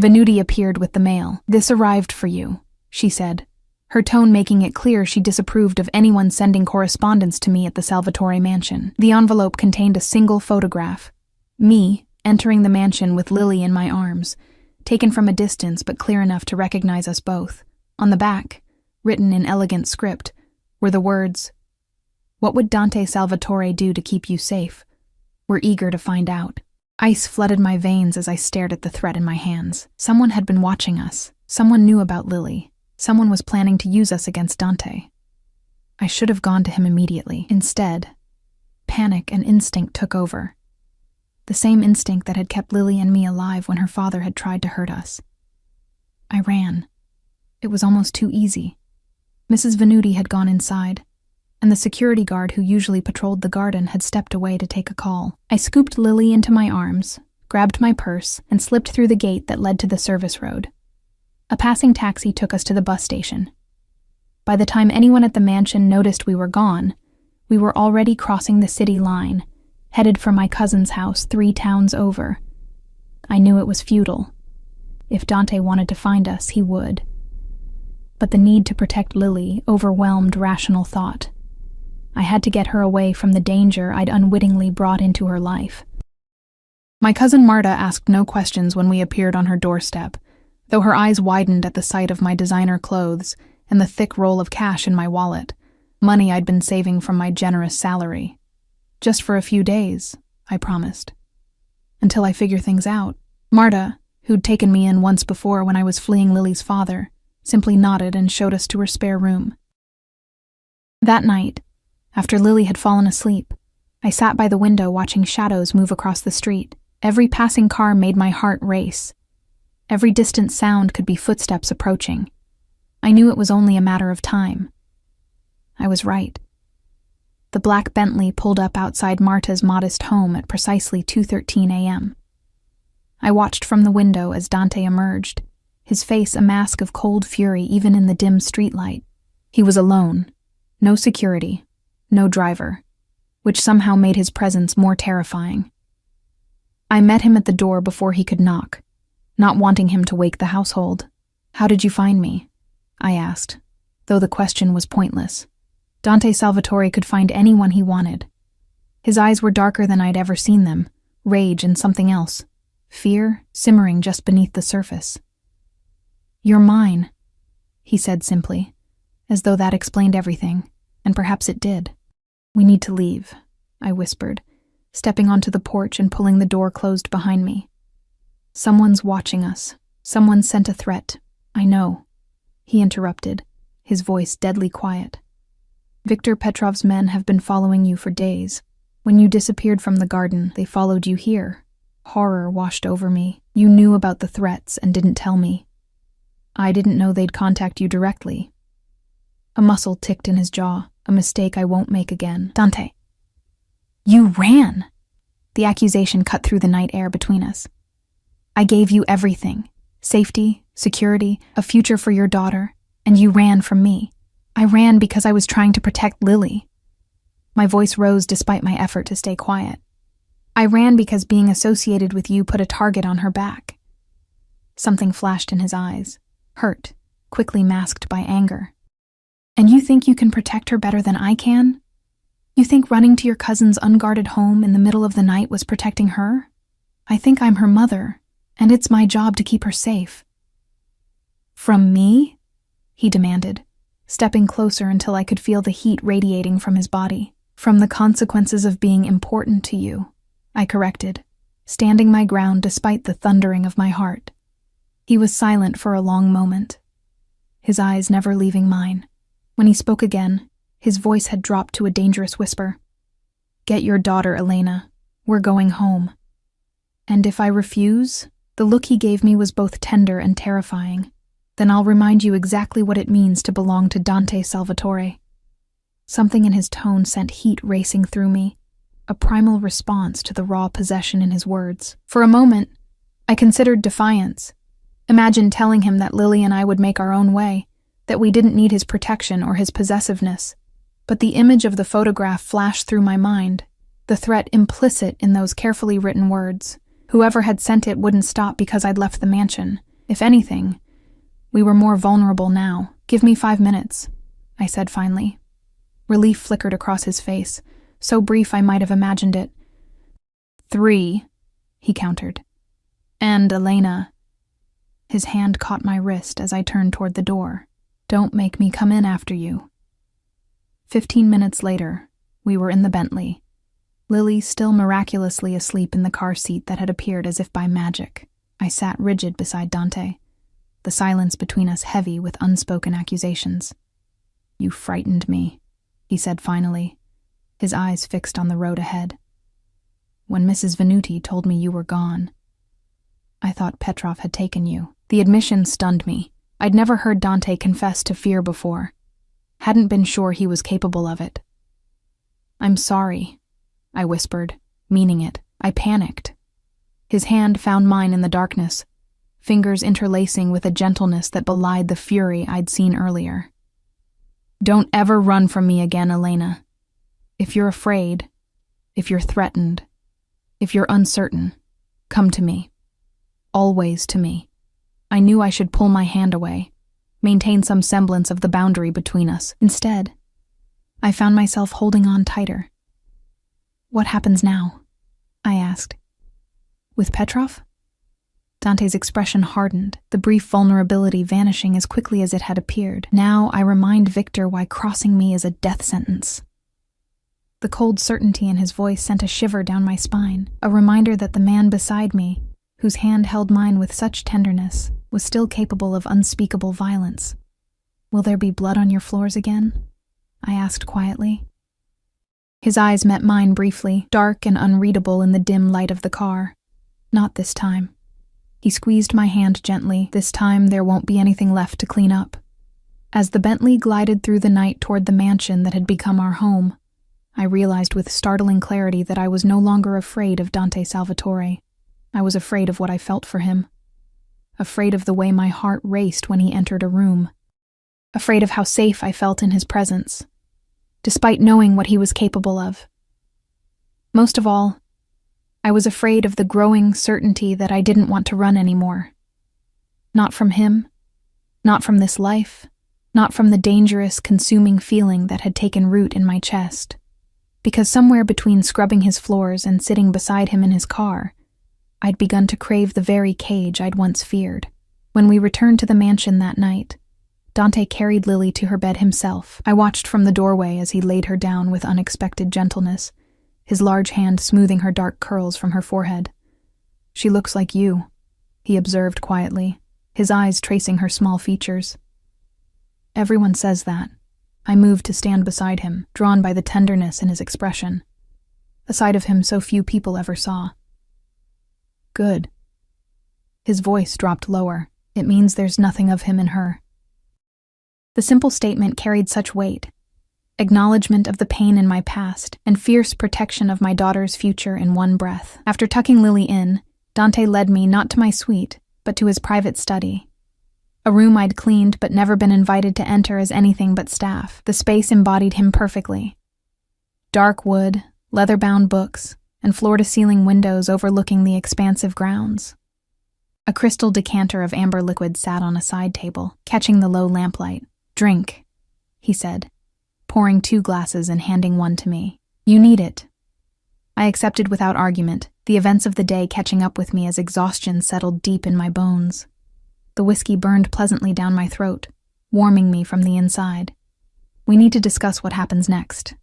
Venuti appeared with the mail. "This arrived for you," she said, her tone making it clear she disapproved of anyone sending correspondence to me at the Salvatore mansion. The envelope contained a single photograph, me entering the mansion with Lily in my arms, taken from a distance but clear enough to recognize us both. On the back, written in elegant script, were the words, "What would Dante Salvatore do to keep you safe? We're eager to find out." Ice flooded my veins as I stared at the threat in my hands. Someone had been watching us. Someone knew about Lily. Someone was planning to use us against Dante. I should have gone to him immediately. Instead, panic and instinct took over. The same instinct that had kept Lily and me alive when her father had tried to hurt us. I ran. It was almost too easy. Mrs. Venuti had gone inside, and the security guard who usually patrolled the garden had stepped away to take a call. I scooped Lily into my arms, grabbed my purse, and slipped through the gate that led to the service road. A passing taxi took us to the bus station. By the time anyone at the mansion noticed we were gone, we were already crossing the city line, headed for my cousin's house 3 towns over. I knew it was futile. If Dante wanted to find us, he would. But the need to protect Lily overwhelmed rational thought. I had to get her away from the danger I'd unwittingly brought into her life. My cousin Marta asked no questions when we appeared on her doorstep, though her eyes widened at the sight of my designer clothes and the thick roll of cash in my wallet, money I'd been saving from my generous salary. "Just for a few days," I promised. "Until I figure things out." Marta, who'd taken me in once before when I was fleeing Lily's father, simply nodded and showed us to her spare room. That night, after Lily had fallen asleep, I sat by the window watching shadows move across the street. Every passing car made my heart race. Every distant sound could be footsteps approaching, I knew it was only a matter of time. I was right. The black Bentley pulled up outside Marta's modest home at precisely 2:13 a.m. I watched from the window as Dante emerged, his face a mask of cold fury even in the dim streetlight. He was alone, no security, no driver, which somehow made his presence more terrifying. I met him at the door before he could knock, not wanting him to wake the household. "How did you find me?" I asked, though the question was pointless. Dante Salvatore could find anyone he wanted. His eyes were darker than I'd ever seen them, rage and something else, fear simmering just beneath the surface. "You're mine," he said simply, as though that explained everything, and perhaps it did. "We need to leave," I whispered, stepping onto the porch and pulling the door closed behind me. "Someone's watching us. Someone sent a threat. I know," he interrupted, his voice deadly quiet. "Viktor Petrov's men have been following you for days. When you disappeared from the garden, they followed you here. Horror washed over me. You knew about the threats and didn't tell me. I didn't know they'd contact you directly." A muscle ticked in his jaw, a mistake I won't make again. "Dante, you ran!" The accusation cut through the night air between us. "I gave you everything. Safety, security, a future for your daughter, and you ran from me. I ran because I was trying to protect Lily." My voice rose despite my effort to stay quiet. "I ran because being associated with you put a target on her back." Something flashed in his eyes, hurt, quickly masked by anger. "And you think you can protect her better than I can? You think running to your cousin's unguarded home in the middle of the night was protecting her? I think I'm her mother, and it's my job to keep her safe." "From me?" he demanded, stepping closer until I could feel the heat radiating from his body. "From the consequences of being important to you," I corrected, standing my ground despite the thundering of my heart. He was silent for a long moment, his eyes never leaving mine. When he spoke again, his voice had dropped to a dangerous whisper. "Get your daughter, Elena. We're going home." "And if I refuse?" The look he gave me was both tender and terrifying. "Then I'll remind you exactly what it means to belong to Dante Salvatore." Something in his tone sent heat racing through me, a primal response to the raw possession in his words. For a moment, I considered defiance. Imagined telling him that Lily and I would make our own way, that we didn't need his protection or his possessiveness. But the image of the photograph flashed through my mind, the threat implicit in those carefully written words. Whoever had sent it wouldn't stop because I'd left the mansion. If anything, we were more vulnerable now. "Give me 5 minutes," I said finally. Relief flickered across his face, so brief I might have imagined it. 3, he countered. "And Elena." His hand caught my wrist as I turned toward the door. "Don't make me come in after you." 15 minutes later, we were in the Bentley, Lily still miraculously asleep in the car seat that had appeared as if by magic. I sat rigid beside Dante, the silence between us heavy with unspoken accusations. "You frightened me," he said finally, his eyes fixed on the road ahead. "When Mrs. Venuti told me you were gone, I thought Petrov had taken you." The admission stunned me. I'd never heard Dante confess to fear before. Hadn't been sure he was capable of it. "I'm sorry," I whispered, meaning it. I panicked. His hand found mine in the darkness, fingers interlacing with a gentleness that belied the fury I'd seen earlier. "Don't ever run from me again, Elena. If you're afraid, if you're threatened, if you're uncertain, come to me. Always to me." I knew I should pull my hand away, maintain some semblance of the boundary between us. Instead, I found myself holding on tighter. "What happens now?" I asked. "With Petrov?" Dante's expression hardened, the brief vulnerability vanishing as quickly as it had appeared. "Now I remind Victor why crossing me is a death sentence." The cold certainty in his voice sent a shiver down my spine, a reminder that the man beside me, whose hand held mine with such tenderness, was still capable of unspeakable violence. "Will there be blood on your floors again?" I asked quietly. His eyes met mine briefly, dark and unreadable in the dim light of the car. "Not this time." He squeezed my hand gently. "This time there won't be anything left to clean up." As the Bentley glided through the night toward the mansion that had become our home, I realized with startling clarity that I was no longer afraid of Dante Salvatore. I was afraid of what I felt for him. Afraid of the way my heart raced when he entered a room. Afraid of how safe I felt in his presence, despite knowing what he was capable of. Most of all, I was afraid of the growing certainty that I didn't want to run anymore. Not from him, not from this life, not from the dangerous, consuming feeling that had taken root in my chest. Because somewhere between scrubbing his floors and sitting beside him in his car, I'd begun to crave the very cage I'd once feared. When we returned to the mansion that night, Dante carried Lily to her bed himself. I watched from the doorway as he laid her down with unexpected gentleness, his large hand smoothing her dark curls from her forehead. "She looks like you," he observed quietly, his eyes tracing her small features. "Everyone says that." I moved to stand beside him, drawn by the tenderness in his expression, a side of him so few people ever saw. "Good." His voice dropped lower. "It means there's nothing of him in her." The simple statement carried such weight. Acknowledgement of the pain in my past and fierce protection of my daughter's future in one breath. After tucking Lily in, Dante led me not to my suite, but to his private study. A room I'd cleaned but never been invited to enter as anything but staff. The space embodied him perfectly. Dark wood, leather-bound books, and floor-to-ceiling windows overlooking the expansive grounds. A crystal decanter of amber liquid sat on a side table, catching the low lamplight. "Drink," he said, pouring 2 glasses and handing one to me. "You need it." I accepted without argument, the events of the day catching up with me as exhaustion settled deep in my bones. The whiskey burned pleasantly down my throat, warming me from the inside. "We need to discuss what happens next,"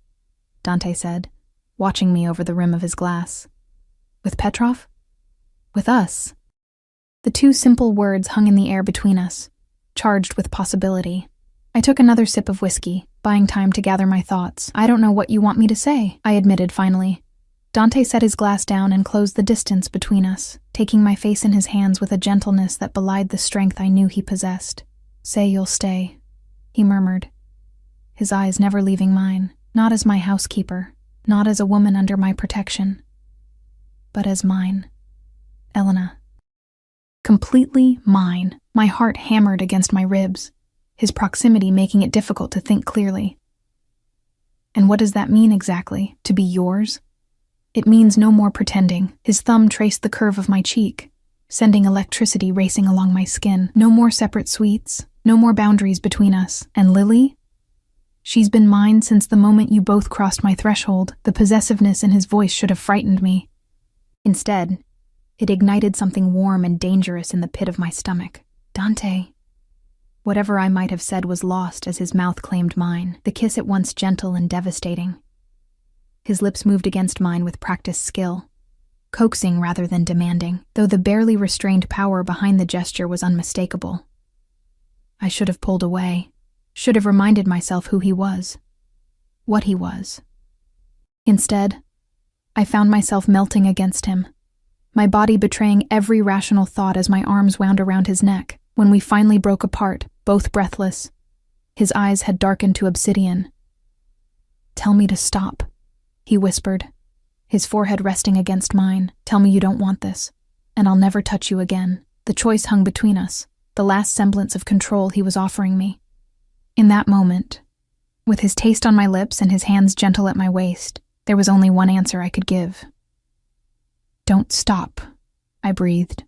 Dante said, watching me over the rim of his glass. "With Petrov?" "With us." The 2 simple words hung in the air between us, charged with possibility. I took another sip of whiskey, buying time to gather my thoughts. "I don't know what you want me to say," I admitted finally. Dante set his glass down and closed the distance between us, taking my face in his hands with a gentleness that belied the strength I knew he possessed. "Say you'll stay," he murmured, his eyes never leaving mine, "not as my housekeeper, not as a woman under my protection, but as mine, Elena." Completely mine. My heart hammered against my ribs, his proximity making it difficult to think clearly. "And what does that mean exactly, to be yours?" "It means no more pretending." His thumb traced the curve of my cheek, sending electricity racing along my skin. "No more separate suites, no more boundaries between us. And Lily? She's been mine since the moment you both crossed my threshold." The possessiveness in his voice should have frightened me. Instead, it ignited something warm and dangerous in the pit of my stomach. "Dante." Whatever I might have said was lost as his mouth claimed mine, the kiss at once gentle and devastating. His lips moved against mine with practiced skill, coaxing rather than demanding, though the barely restrained power behind the gesture was unmistakable. I should have pulled away, should have reminded myself who he was, what he was. Instead, I found myself melting against him, my body betraying every rational thought as my arms wound around his neck. When we finally broke apart, both breathless, his eyes had darkened to obsidian. "Tell me to stop," he whispered, his forehead resting against mine. "Tell me you don't want this, and I'll never touch you again." The choice hung between us, the last semblance of control he was offering me. In that moment, with his taste on my lips and his hands gentle at my waist, there was only one answer I could give. "Don't stop," I breathed,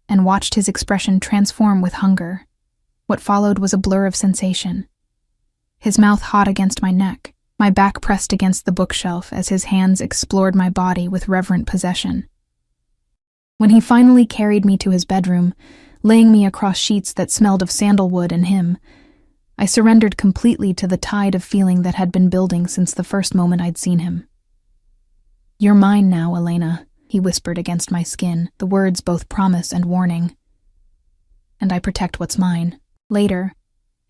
and watched his expression transform with hunger. What followed was a blur of sensation. His mouth hot against my neck, my back pressed against the bookshelf as his hands explored my body with reverent possession. When he finally carried me to his bedroom, laying me across sheets that smelled of sandalwood and him, I surrendered completely to the tide of feeling that had been building since the first moment I'd seen him. "You're mine now, Elena," he whispered against my skin, the words both promise and warning. "And I protect what's mine." Later,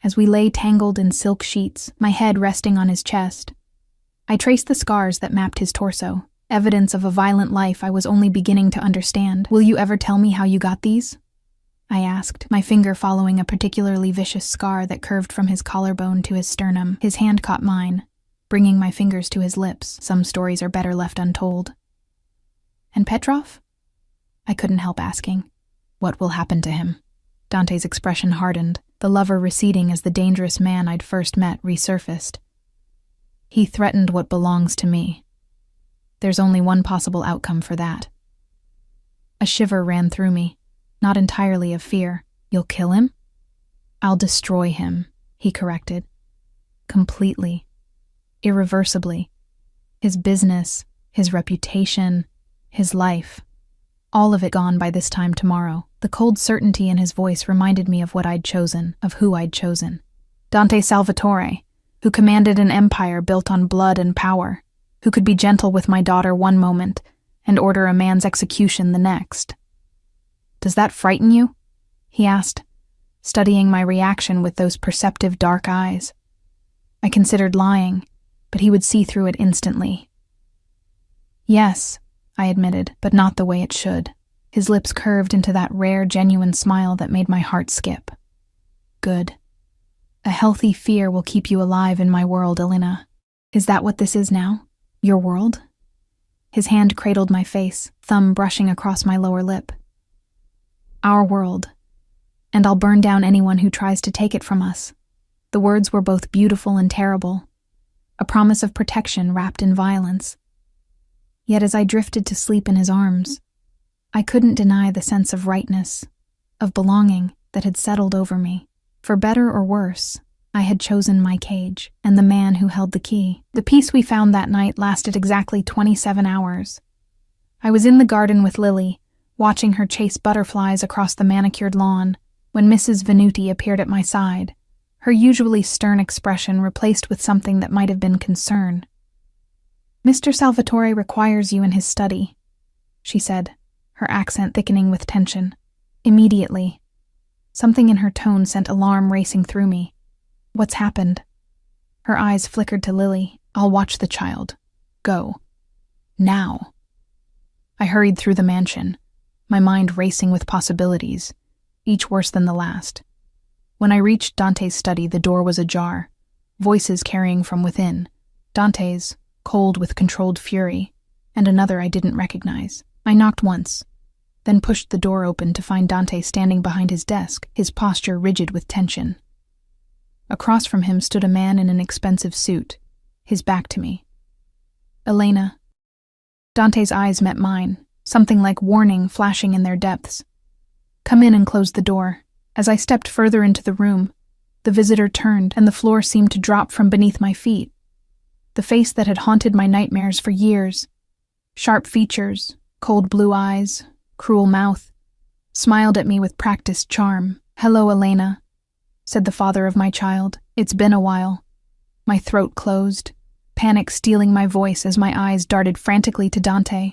as we lay tangled in silk sheets, my head resting on his chest, I traced the scars that mapped his torso, evidence of a violent life I was only beginning to understand. "Will you ever tell me how you got these?" I asked, my finger following a particularly vicious scar that curved from his collarbone to his sternum. His hand caught mine, bringing my fingers to his lips. Some stories are better left untold. And Petrov? I couldn't help asking. What will happen to him? Dante's expression hardened, the lover receding as the dangerous man I'd first met resurfaced. He threatened what belongs to me. There's only one possible outcome for that. A shiver ran through me, not entirely of fear. You'll kill him? I'll destroy him, he corrected. Completely. Irreversibly. His business, his reputation, his life. All of it gone by this time tomorrow. The cold certainty in his voice reminded me of what I'd chosen, of who I'd chosen. Dante Salvatore, who commanded an empire built on blood and power, who could be gentle with my daughter one moment and order a man's execution the next. Does that frighten you? He asked, studying my reaction with those perceptive dark eyes. I considered lying, but he would see through it instantly. Yes, I admitted, but not the way it should. His lips curved into that rare, genuine smile that made my heart skip. Good. A healthy fear will keep you alive in my world, Elena. Is that what this is now? Your world? His hand cradled my face, thumb brushing across my lower lip. Our world. And I'll burn down anyone who tries to take it from us. The words were both beautiful and terrible. A promise of protection wrapped in violence. Yet as I drifted to sleep in his arms, I couldn't deny the sense of rightness, of belonging that had settled over me. For better or worse, I had chosen my cage and the man who held the key. The peace we found that night lasted exactly 27 hours. I was in the garden with Lily, watching her chase butterflies across the manicured lawn, when Mrs. Venuti appeared at my side, her usually stern expression replaced with something that might have been concern. Mr. Salvatore requires you in his study, she said, her accent thickening with tension. Immediately. Something in her tone sent alarm racing through me. What's happened? Her eyes flickered to Lily. I'll watch the child. Go. Now. I hurried through the mansion, my mind racing with possibilities, each worse than the last. When I reached Dante's study, the door was ajar, voices carrying from within. Dante's, cold with controlled fury, and another I didn't recognize. I knocked once, then pushed the door open to find Dante standing behind his desk, his posture rigid with tension. Across from him stood a man in an expensive suit, his back to me. Elena. Dante's eyes met mine, something like warning flashing in their depths. Come in and close the door. As I stepped further into the room, the visitor turned and the floor seemed to drop from beneath my feet. The face that had haunted my nightmares for years. Sharp features, cold blue eyes, cruel mouth, smiled at me with practiced charm. Hello, Elena, said the father of my child. It's been a while. My throat closed, panic stealing my voice as my eyes darted frantically to Dante.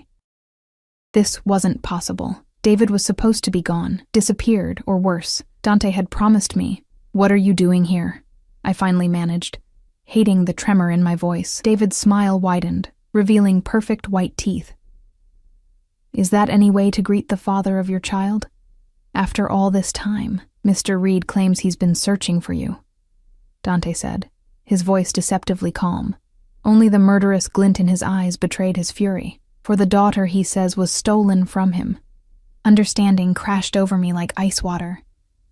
This wasn't possible. David was supposed to be gone, disappeared, or worse. Dante had promised me. What are you doing here? I finally managed, hating the tremor in my voice. David's smile widened, revealing perfect white teeth. Is that any way to greet the father of your child? After all this time, Mr. Reed claims he's been searching for you, Dante said, his voice deceptively calm. Only the murderous glint in his eyes betrayed his fury, for the daughter, he says, was stolen from him. Understanding crashed over me like ice water.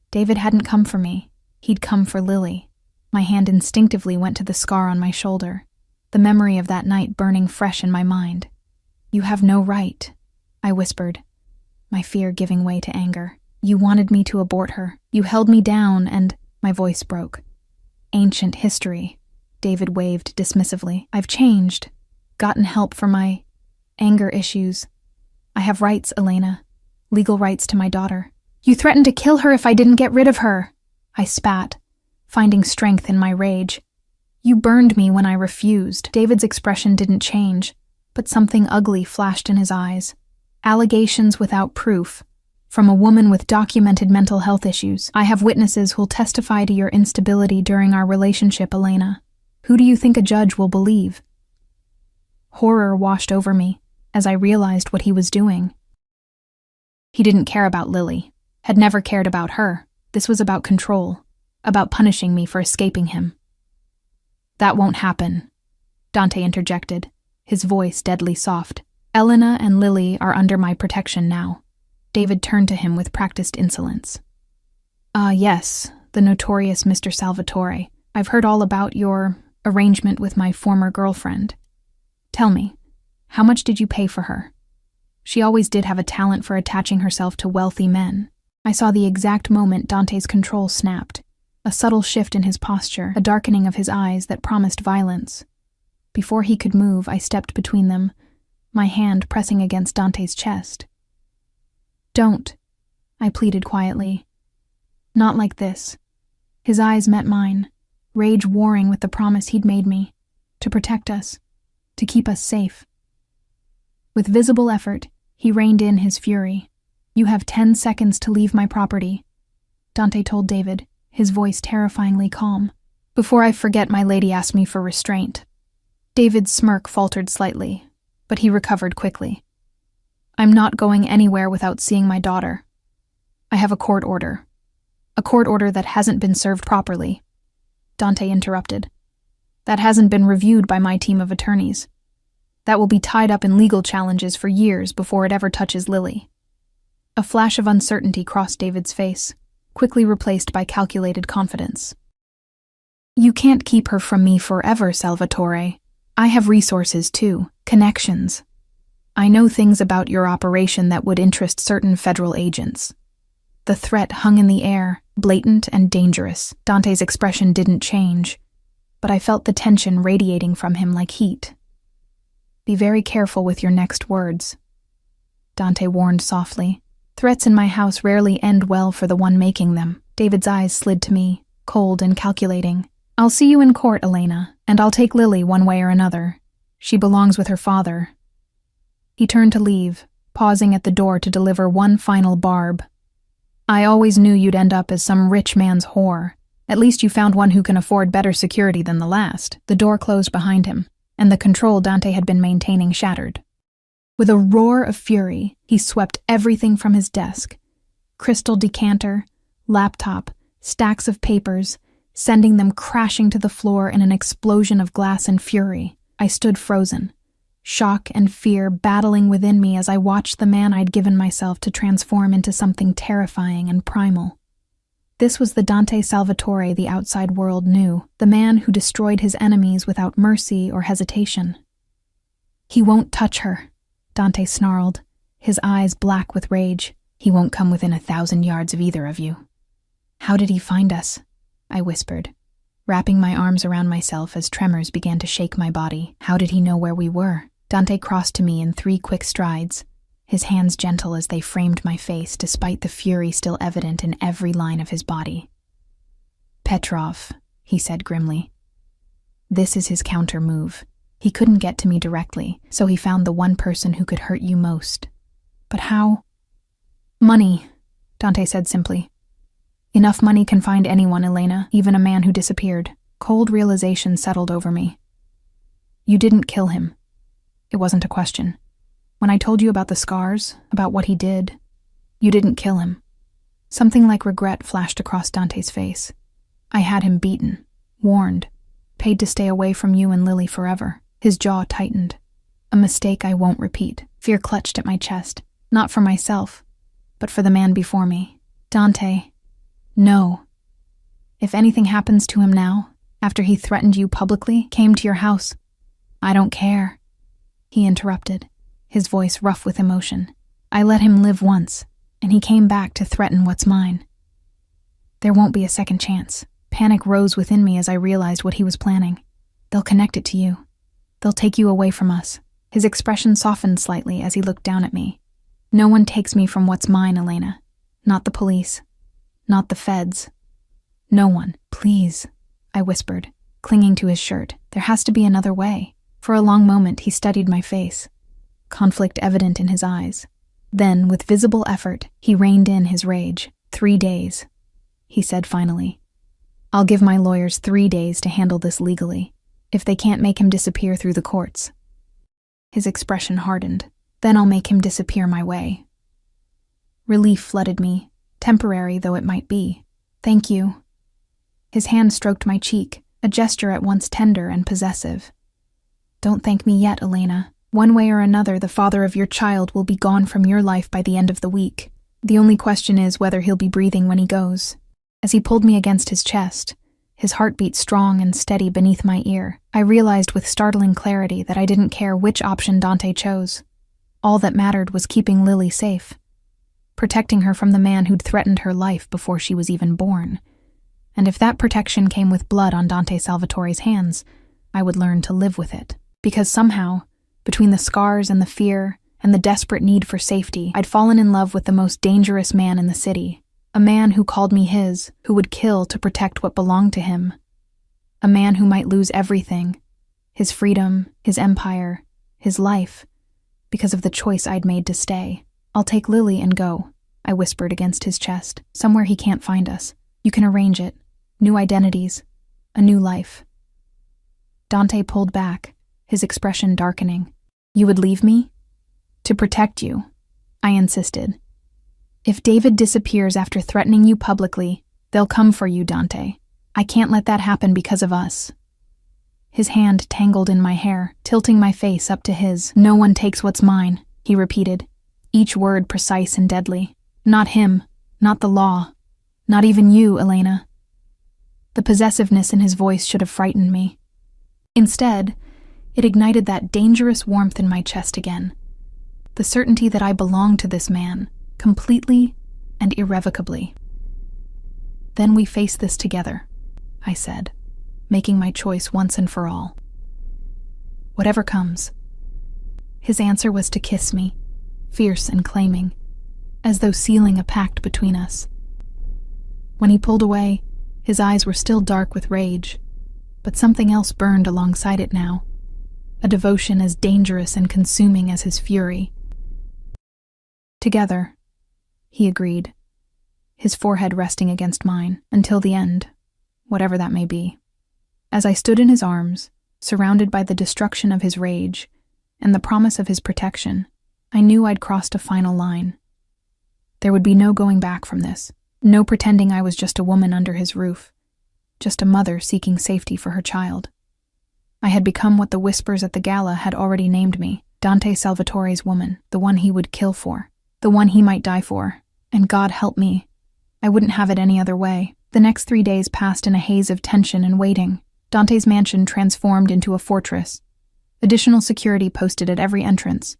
David hadn't come for me. He'd come for Lily. My hand instinctively went to the scar on my shoulder, the memory of that night burning fresh in my mind. You have no right, I whispered, my fear giving way to anger. You wanted me to abort her. You held me down and... My voice broke. Ancient history, David waved dismissively. I've changed, gotten help for my anger issues. I have rights, Elena. Legal rights to my daughter. You threatened to kill her if I didn't get rid of her, I spat, finding strength in my rage. You burned me when I refused. David's expression didn't change, but something ugly flashed in his eyes. Allegations without proof, from a woman with documented mental health issues. I have witnesses who'll testify to your instability during our relationship, Elena. Who do you think a judge will believe? Horror washed over me as I realized what he was doing. He didn't care about Lily, had never cared about her. This was about control, about punishing me for escaping him. "That won't happen," Dante interjected, his voice deadly soft. "Elena and Lily are under my protection now." David turned to him with practiced insolence. Yes, the notorious Mr. Salvatore. I've heard all about your arrangement with my former girlfriend. Tell me, how much did you pay for her? She always did have a talent for attaching herself to wealthy men." I saw the exact moment Dante's control snapped, a subtle shift in his posture, a darkening of his eyes that promised violence. Before he could move, I stepped between them, my hand pressing against Dante's chest. "Don't," I pleaded quietly. "Not like this." His eyes met mine, rage warring with the promise he'd made me, to protect us, to keep us safe. With visible effort, he reined in his fury. "You have 10 seconds to leave my property," Dante told David, his voice terrifyingly calm. "Before I forget, my lady asked me for restraint." David's smirk faltered slightly, but he recovered quickly. "I'm not going anywhere without seeing my daughter. I have a court order. A court order that hasn't been served properly," Dante interrupted. "That hasn't been reviewed by my team of attorneys. That will be tied up in legal challenges for years before it ever touches Lily." A flash of uncertainty crossed David's face, quickly replaced by calculated confidence. "You can't keep her from me forever, Salvatore. I have resources too, connections. I know things about your operation that would interest certain federal agents." The threat hung in the air, blatant and dangerous. Dante's expression didn't change, but I felt the tension radiating from him like heat. "Be very careful with your next words," Dante warned softly. "Threats in my house rarely end well for the one making them." David's eyes slid to me, cold and calculating. "I'll see you in court, Elena, and I'll take Lily one way or another. She belongs with her father." He turned to leave, pausing at the door to deliver one final barb. "I always knew you'd end up as some rich man's whore. At least you found one who can afford better security than the last." The door closed behind him, and the control Dante had been maintaining shattered. With a roar of fury, he swept everything from his desk. Crystal decanter, laptop, stacks of papers, sending them crashing to the floor in an explosion of glass and fury. I stood frozen, shock and fear battling within me as I watched the man I'd given myself to transform into something terrifying and primal. This was the Dante Salvatore the outside world knew, the man who destroyed his enemies without mercy or hesitation. "He won't touch her," Dante snarled, his eyes black with rage. "He won't come within 1,000 yards of either of you." "How did he find us?" I whispered, wrapping my arms around myself as tremors began to shake my body. "How did he know where we were?" Dante crossed to me in 3 quick strides, his hands gentle as they framed my face despite the fury still evident in every line of his body. "Petrov," he said grimly. "This is his counter move. He couldn't get to me directly, so he found the one person who could hurt you most." "But how?" "Money," Dante said simply. "Enough money can find anyone, Elena, even a man who disappeared." Cold realization settled over me. "You didn't kill him." It wasn't a question. "When I told you about the scars, about what he did, you didn't kill him." Something like regret flashed across Dante's face. "I had him beaten, warned, paid to stay away from you and Lily forever." His jaw tightened. "A mistake I won't repeat." Fear clutched at my chest, not for myself, but for the man before me. "Dante, no. If anything happens to him now, after he threatened you publicly, came to your house, I don't care." He interrupted, his voice rough with emotion. "I let him live once, and he came back to threaten what's mine. There won't be a second chance." Panic rose within me as I realized what he was planning. "They'll connect it to you. They'll take you away from us." His expression softened slightly as he looked down at me. "No one takes me from what's mine, Elena. Not the police. Not the feds. No one. Please," I whispered, clinging to his shirt. "There has to be another way." For a long moment he studied my face, conflict evident in his eyes. Then, with visible effort, he reined in his rage. 3 days, he said finally. "I'll give my lawyers 3 days to handle this legally, if they can't make him disappear through the courts." His expression hardened. "Then I'll make him disappear my way." Relief flooded me, temporary though it might be. Thank you. His hand stroked my cheek, a gesture at once tender and possessive. Don't thank me yet, Elena. One way or another, the father of your child will be gone from your life by the end of the week. The only question is whether he'll be breathing when he goes. As he pulled me against his chest, his heartbeat strong and steady beneath my ear, I realized with startling clarity that I didn't care which option Dante chose. All that mattered was keeping Lily safe, protecting her from the man who'd threatened her life before she was even born. And if that protection came with blood on Dante Salvatore's hands, I would learn to live with it. Because somehow, between the scars and the fear and the desperate need for safety, I'd fallen in love with the most dangerous man in the city. A man who called me his, who would kill to protect what belonged to him. A man who might lose everything, his freedom, his empire, his life, because of the choice I'd made to stay. I'll take Lily and go, I whispered against his chest. Somewhere he can't find us. You can arrange it. New identities. A new life. Dante pulled back, his expression darkening. You would leave me? To protect you, I insisted. If David disappears after threatening you publicly, they'll come for you, Dante. I can't let that happen because of us. His hand tangled in my hair, tilting my face up to his. No one takes what's mine, he repeated, each word precise and deadly. Not him, not the law, not even you, Elena. The possessiveness in his voice should have frightened me. Instead, it ignited that dangerous warmth in my chest again. The certainty that I belonged to this man, completely and irrevocably. Then we face this together, I said, making my choice once and for all. Whatever comes. His answer was to kiss me, fierce and claiming, as though sealing a pact between us. When he pulled away, his eyes were still dark with rage, but something else burned alongside it now, a devotion as dangerous and consuming as his fury. Together, he agreed, his forehead resting against mine, until the end, whatever that may be. As I stood in his arms, surrounded by the destruction of his rage and the promise of his protection, I knew I'd crossed a final line. There would be no going back from this, no pretending I was just a woman under his roof, just a mother seeking safety for her child. I had become what the whispers at the gala had already named me, Dante Salvatore's woman, the one he would kill for, the one he might die for, and God help me, I wouldn't have it any other way. The next 3 days passed in a haze of tension and waiting. Dante's mansion transformed into a fortress. Additional security posted at every entrance,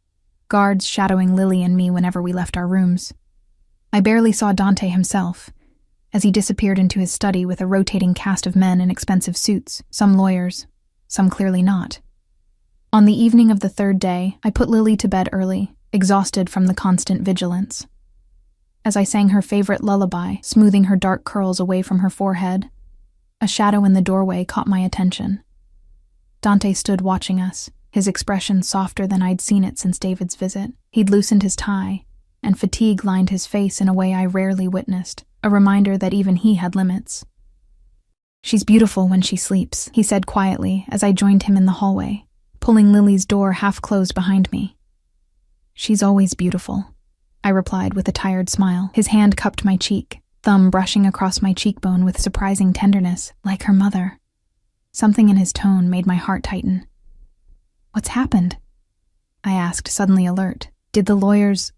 guards shadowing Lily and me whenever we left our rooms. I barely saw Dante himself, as he disappeared into his study with a rotating cast of men in expensive suits, some lawyers, some clearly not. On the evening of the third day, I put Lily to bed early, exhausted from the constant vigilance. As I sang her favorite lullaby, smoothing her dark curls away from her forehead, a shadow in the doorway caught my attention. Dante stood watching us, his expression softer than I'd seen it since David's visit. He'd loosened his tie, and fatigue lined his face in a way I rarely witnessed, a reminder that even he had limits. She's beautiful when she sleeps, he said quietly as I joined him in the hallway, pulling Lily's door half closed behind me. She's always beautiful, I replied with a tired smile. His hand cupped my cheek, thumb brushing across my cheekbone with surprising tenderness, like her mother. Something in his tone made my heart tighten. What's happened? I asked, suddenly alert. Did the lawyers...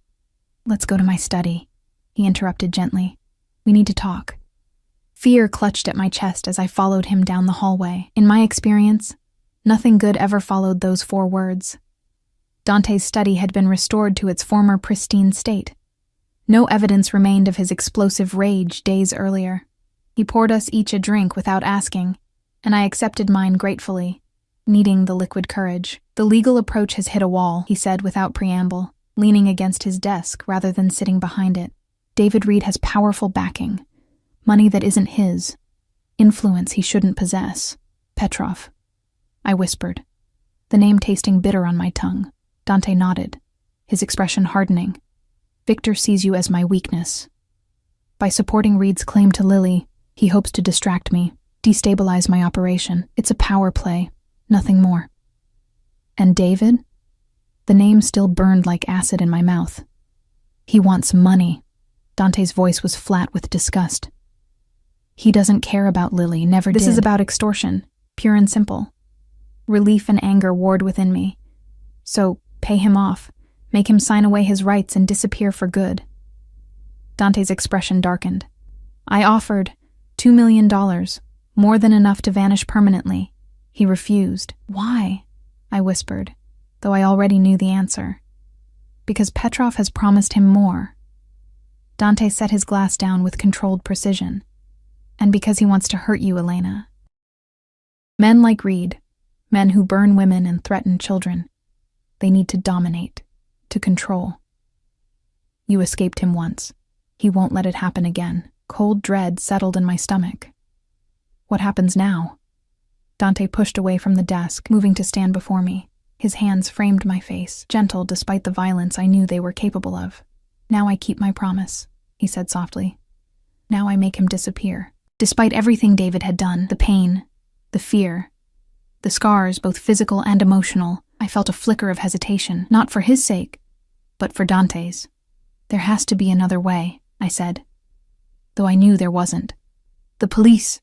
Let's go to my study, he interrupted gently. We need to talk. Fear clutched at my chest as I followed him down the hallway. In my experience, nothing good ever followed those 4 words. Dante's study had been restored to its former pristine state. No evidence remained of his explosive rage days earlier. He poured us each a drink without asking, and I accepted mine gratefully, needing the liquid courage. The legal approach has hit a wall, he said without preamble, leaning against his desk rather than sitting behind it. David Reed has powerful backing, money that isn't his, influence he shouldn't possess. Petrov, I whispered, the name tasting bitter on my tongue. Dante nodded, his expression hardening. Victor sees you as my weakness. By supporting Reed's claim to Lily, he hopes to distract me, destabilize my operation. It's a power play, nothing more. And David? The name still burned like acid in my mouth. He wants money. Dante's voice was flat with disgust. He doesn't care about Lily, never did. This is about extortion, pure and simple. Relief and anger warred within me. So, pay him off, make him sign away his rights and disappear for good. Dante's expression darkened. I offered $2 million, more than enough to vanish permanently. He refused. Why? I whispered, though I already knew the answer. Because Petrov has promised him more. Dante set his glass down with controlled precision. And because he wants to hurt you, Elena. Men like Reed, men who burn women and threaten children, they need to dominate, to control. You escaped him once. He won't let it happen again. Cold dread settled in my stomach. What happens now? Dante pushed away from the desk, moving to stand before me. His hands framed my face, gentle despite the violence I knew they were capable of. Now I keep my promise, he said softly. Now I make him disappear. Despite everything David had done, the pain, the fear, the scars, both physical and emotional, I felt a flicker of hesitation, not for his sake, but for Dante's. There has to be another way, I said, though I knew there wasn't. The police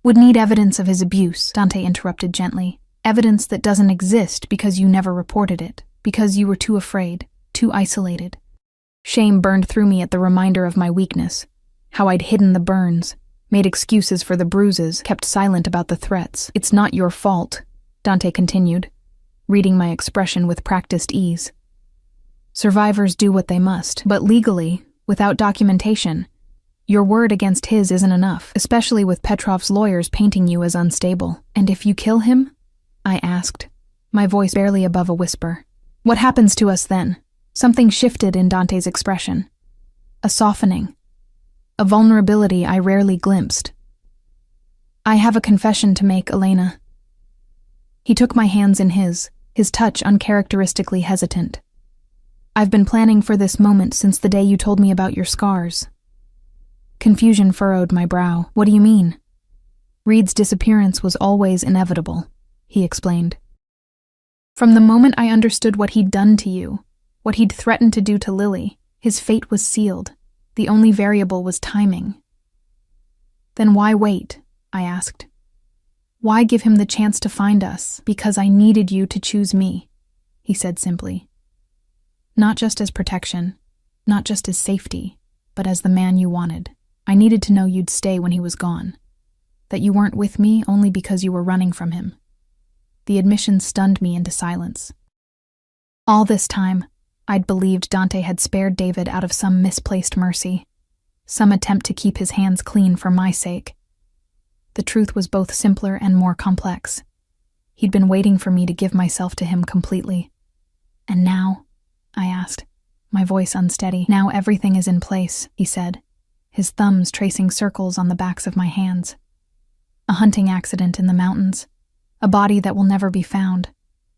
would need evidence of his abuse, Dante interrupted gently. Evidence that doesn't exist because you never reported it, because you were too afraid, too isolated. Shame burned through me at the reminder of my weakness, how I'd hidden the burns, made excuses for the bruises, kept silent about the threats. It's not your fault, Dante continued, reading my expression with practiced ease. Survivors do what they must, but legally, without documentation, your word against his isn't enough, especially with Petrov's lawyers painting you as unstable. And if you kill him? I asked, my voice barely above a whisper. What happens to us then? Something shifted in Dante's expression. A softening. A vulnerability I rarely glimpsed. I have a confession to make, Elena. He took my hands in his touch uncharacteristically hesitant. I've been planning for this moment since the day you told me about your scars. Confusion furrowed my brow. What do you mean? Reed's disappearance was always inevitable, he explained. From the moment I understood what he'd done to you, what he'd threatened to do to Lily, his fate was sealed. The only variable was timing. Then why wait? I asked. Why give him the chance to find us? Because I needed you to choose me, he said simply. Not just as protection, not just as safety, but as the man you wanted. I needed to know you'd stay when he was gone, that you weren't with me only because you were running from him. The admission stunned me into silence. All this time, I'd believed Dante had spared David out of some misplaced mercy, some attempt to keep his hands clean for my sake. The truth was both simpler and more complex. He'd been waiting for me to give myself to him completely. And now? I asked, my voice unsteady. Now everything is in place, he said, his thumbs tracing circles on the backs of my hands. A hunting accident in the mountains, a body that will never be found,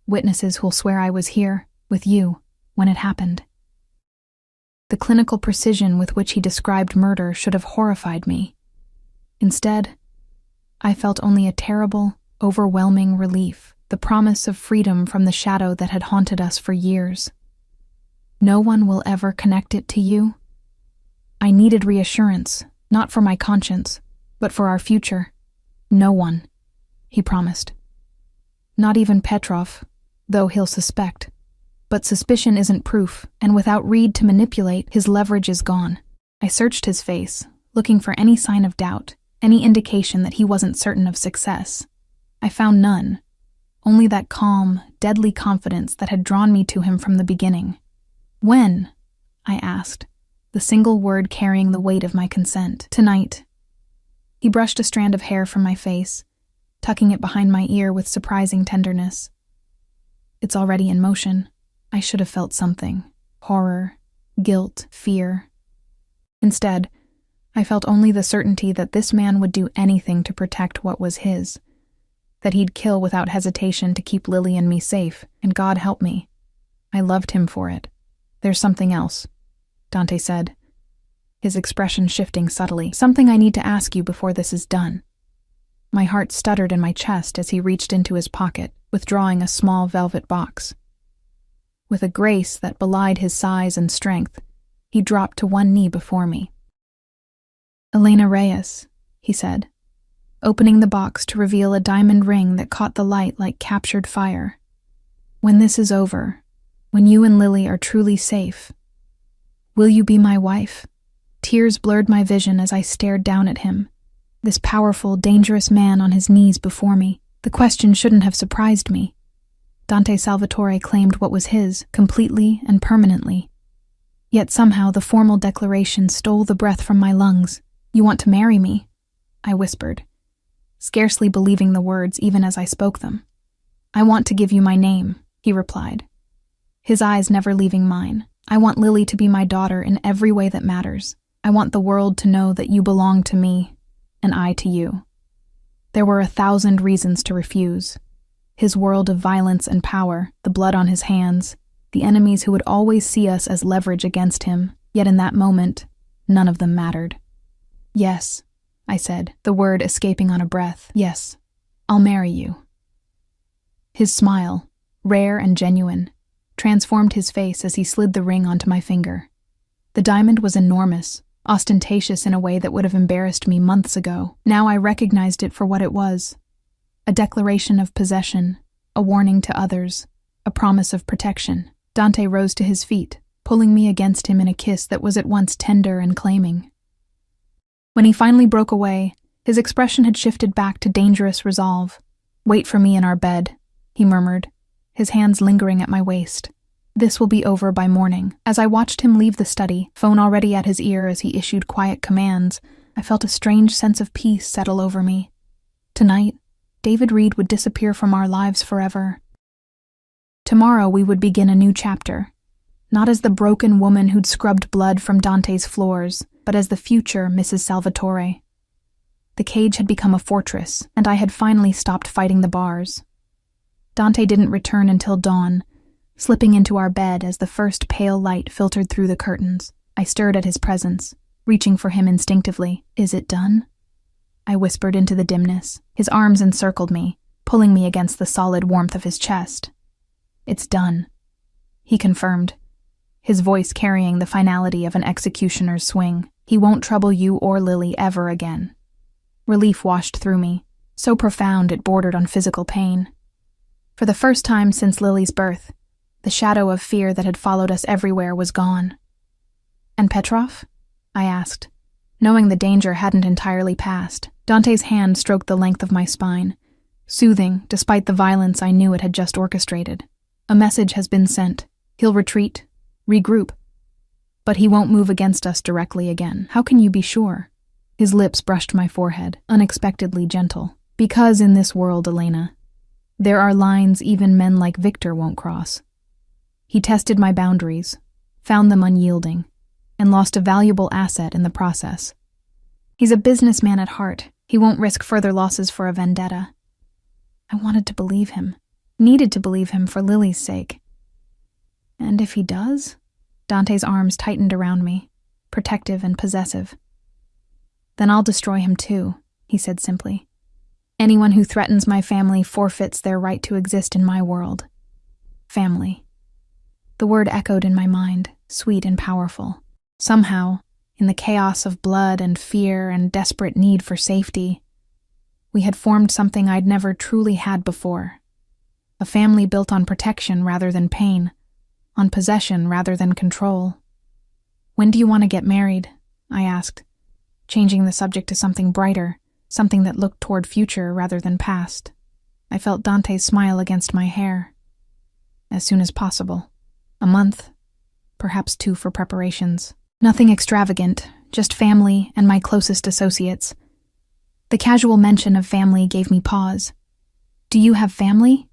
witnesses who'll swear I was here, with you, when it happened. The clinical precision with which he described murder should have horrified me. Instead, I felt only a terrible, overwhelming relief, the promise of freedom from the shadow that had haunted us for years. No one will ever connect it to you. I needed reassurance, not for my conscience, but for our future. No one, he promised. Not even Petrov, though he'll suspect. But suspicion isn't proof, and without Reed to manipulate, his leverage is gone. I searched his face, looking for any sign of doubt, any indication that he wasn't certain of success. I found none, only that calm, deadly confidence that had drawn me to him from the beginning. When? I asked, the single word carrying the weight of my consent. Tonight. He brushed a strand of hair from my face, tucking it behind my ear with surprising tenderness. It's already in motion. I should have felt something. Horror, guilt, fear. Instead, I felt only the certainty that this man would do anything to protect what was his, that he'd kill without hesitation to keep Lily and me safe, and God help me. I loved him for it. There's something else, Dante said, his expression shifting subtly. Something I need to ask you before this is done. My heart stuttered in my chest as he reached into his pocket, withdrawing a small velvet box. With a grace that belied his size and strength, He dropped to one knee before me. "Elena Reyes," he said, opening the box to reveal a diamond ring that caught the light like captured fire. "When this is over, when you and Lily are truly safe, will you be my wife?" Tears blurred my vision as I stared down at him, this powerful, dangerous man on his knees before me. The question shouldn't have surprised me. Dante Salvatore claimed what was his, completely and permanently. Yet somehow the formal declaration stole the breath from my lungs. "You want to marry me?" I whispered, scarcely believing the words even as I spoke them. "I want to give you my name," he replied, his eyes never leaving mine. "I want Lily to be my daughter in every way that matters. I want the world to know that you belong to me, and I to you." There were 1,000 reasons to refuse. His world of violence and power, the blood on his hands, the enemies who would always see us as leverage against him, yet in that moment, none of them mattered. "Yes," I said, the word escaping on a breath. "Yes, I'll marry you." His smile, rare and genuine, transformed his face as he slid the ring onto my finger. The diamond was enormous, ostentatious in a way that would have embarrassed me months ago. Now I recognized it for what it was. A declaration of possession, a warning to others, a promise of protection. Dante rose to his feet, pulling me against him in a kiss that was at once tender and claiming. When he finally broke away, his expression had shifted back to dangerous resolve. "Wait for me in our bed," he murmured, his hands lingering at my waist. "This will be over by morning." As I watched him leave the study, phone already at his ear as he issued quiet commands, I felt a strange sense of peace settle over me. Tonight, David Reed would disappear from our lives forever. Tomorrow we would begin a new chapter, not as the broken woman who'd scrubbed blood from Dante's floors, but as the future Mrs. Salvatore. The cage had become a fortress, and I had finally stopped fighting the bars. Dante didn't return until dawn, slipping into our bed as the first pale light filtered through the curtains. I stirred at his presence, reaching for him instinctively. "Is it done?" I whispered into the dimness. His arms encircled me, pulling me against the solid warmth of his chest. "It's done," he confirmed, his voice carrying the finality of an executioner's swing. "He won't trouble you or Lily ever again." Relief washed through me, so profound it bordered on physical pain. For the first time since Lily's birth, the shadow of fear that had followed us everywhere was gone. "And Petrov?" I asked, knowing the danger hadn't entirely passed. Dante's hand stroked the length of my spine, soothing despite the violence I knew it had just orchestrated. "A message has been sent. He'll retreat, regroup. But he won't move against us directly again." "How can you be sure?" His lips brushed my forehead, unexpectedly gentle. "Because in this world, Elena, there are lines even men like Victor won't cross. He tested my boundaries, found them unyielding, and lost a valuable asset in the process. He's a businessman at heart. He won't risk further losses for a vendetta." I wanted to believe him, needed to believe him for Lily's sake. "And if he does?" Dante's arms tightened around me, protective and possessive. "Then I'll destroy him too," he said simply. "Anyone who threatens my family forfeits their right to exist in my world." Family. The word echoed in my mind, sweet and powerful. Somehow, in the chaos of blood and fear and desperate need for safety, we had formed something I'd never truly had before. A family built on protection rather than pain, on possession rather than control. "When do you want to get married?" I asked, changing the subject to something brighter, something that looked toward future rather than past. I felt Dante's smile against my hair. "As soon as possible. A month, perhaps 2 for preparations. Nothing extravagant, just family and my closest associates." The casual mention of family gave me pause. "Do you have family?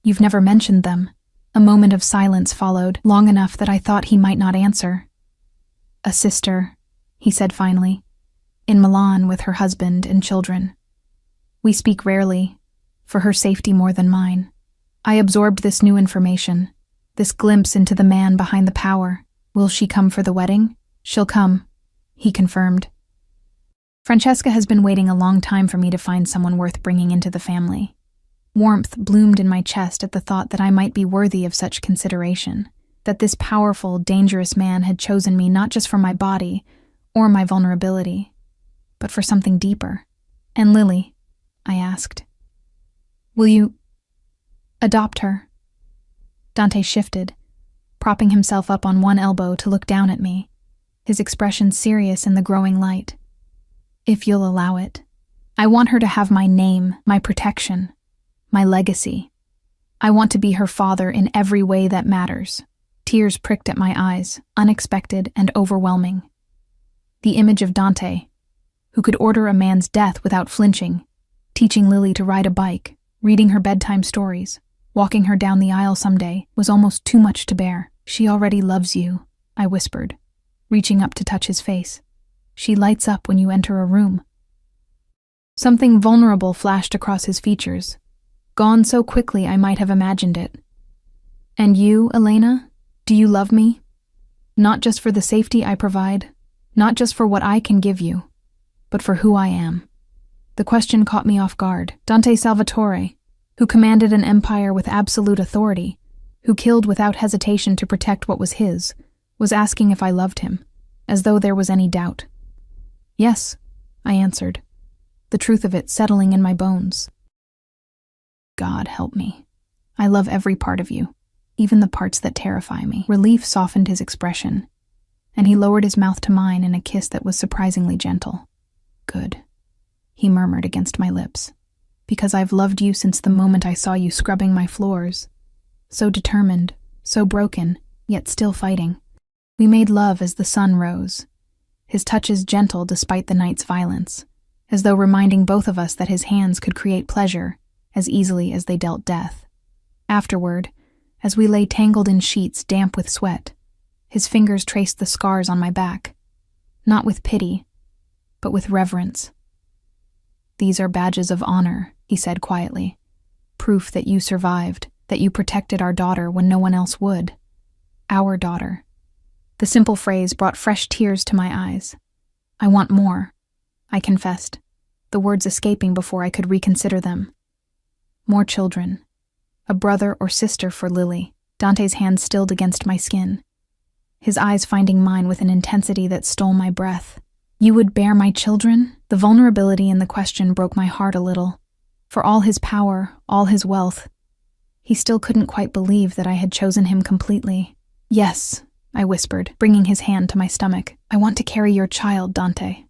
You've never mentioned them." A moment of silence followed, long enough that I thought he might not answer. "A sister," he said finally, "in Milan with her husband and children. We speak rarely, for her safety more than mine." I absorbed this new information, this glimpse into the man behind the power. "Will she come for the wedding?" "She'll come," he confirmed. Francesca has been waiting a long time for me to find someone worth bringing into the family. Warmth bloomed in my chest at the thought that I might be worthy of such consideration, that this powerful, dangerous man had chosen me not just for my body or my vulnerability, but for something deeper. "And Lily," I asked, "will you adopt her?" Dante shifted, propping himself up on one elbow to look down at me, his expression serious in the growing light. "If you'll allow it. I want her to have my name, my protection, my legacy. I want to be her father in every way that matters." Tears pricked at my eyes, unexpected and overwhelming. The image of Dante, who could order a man's death without flinching, teaching Lily to ride a bike, reading her bedtime stories, walking her down the aisle someday, was almost too much to bear. "She already loves you," I whispered, reaching up to touch his face. "She lights up when you enter a room." Something vulnerable flashed across his features, gone so quickly I might have imagined it. "And you, Elena? Do you love me? Not just for the safety I provide, not just for what I can give you, but for who I am." The question caught me off guard. Dante Salvatore, who commanded an empire with absolute authority, who killed without hesitation to protect what was his, was asking if I loved him, as though there was any doubt. "Yes," I answered, the truth of it settling in my bones. "God help me. I love every part of you, even the parts that terrify me." Relief softened his expression, and he lowered his mouth to mine in a kiss that was surprisingly gentle. "Good," he murmured against my lips, "because I've loved you since the moment I saw you scrubbing my floors. So determined, so broken, yet still fighting. We made love as the sun rose, his touches gentle despite the night's violence, as though reminding both of us that his hands could create pleasure as easily as they dealt death. Afterward, as we lay tangled in sheets damp with sweat, his fingers traced the scars on my back, not with pity, but with reverence. "These are badges of honor," he said quietly. "Proof that you survived, that you protected our daughter when no one else would. Our daughter." The simple phrase brought fresh tears to my eyes. "I want more," I confessed, the words escaping before I could reconsider them. "More children. A brother or sister for Lily." Dante's hand stilled against my skin, his eyes finding mine with an intensity that stole my breath. "You would bear my children?" The vulnerability in the question broke my heart a little. For all his power, all his wealth, he still couldn't quite believe that I had chosen him completely. "Yes," I whispered, bringing his hand to my stomach. "I want to carry your child, Dante.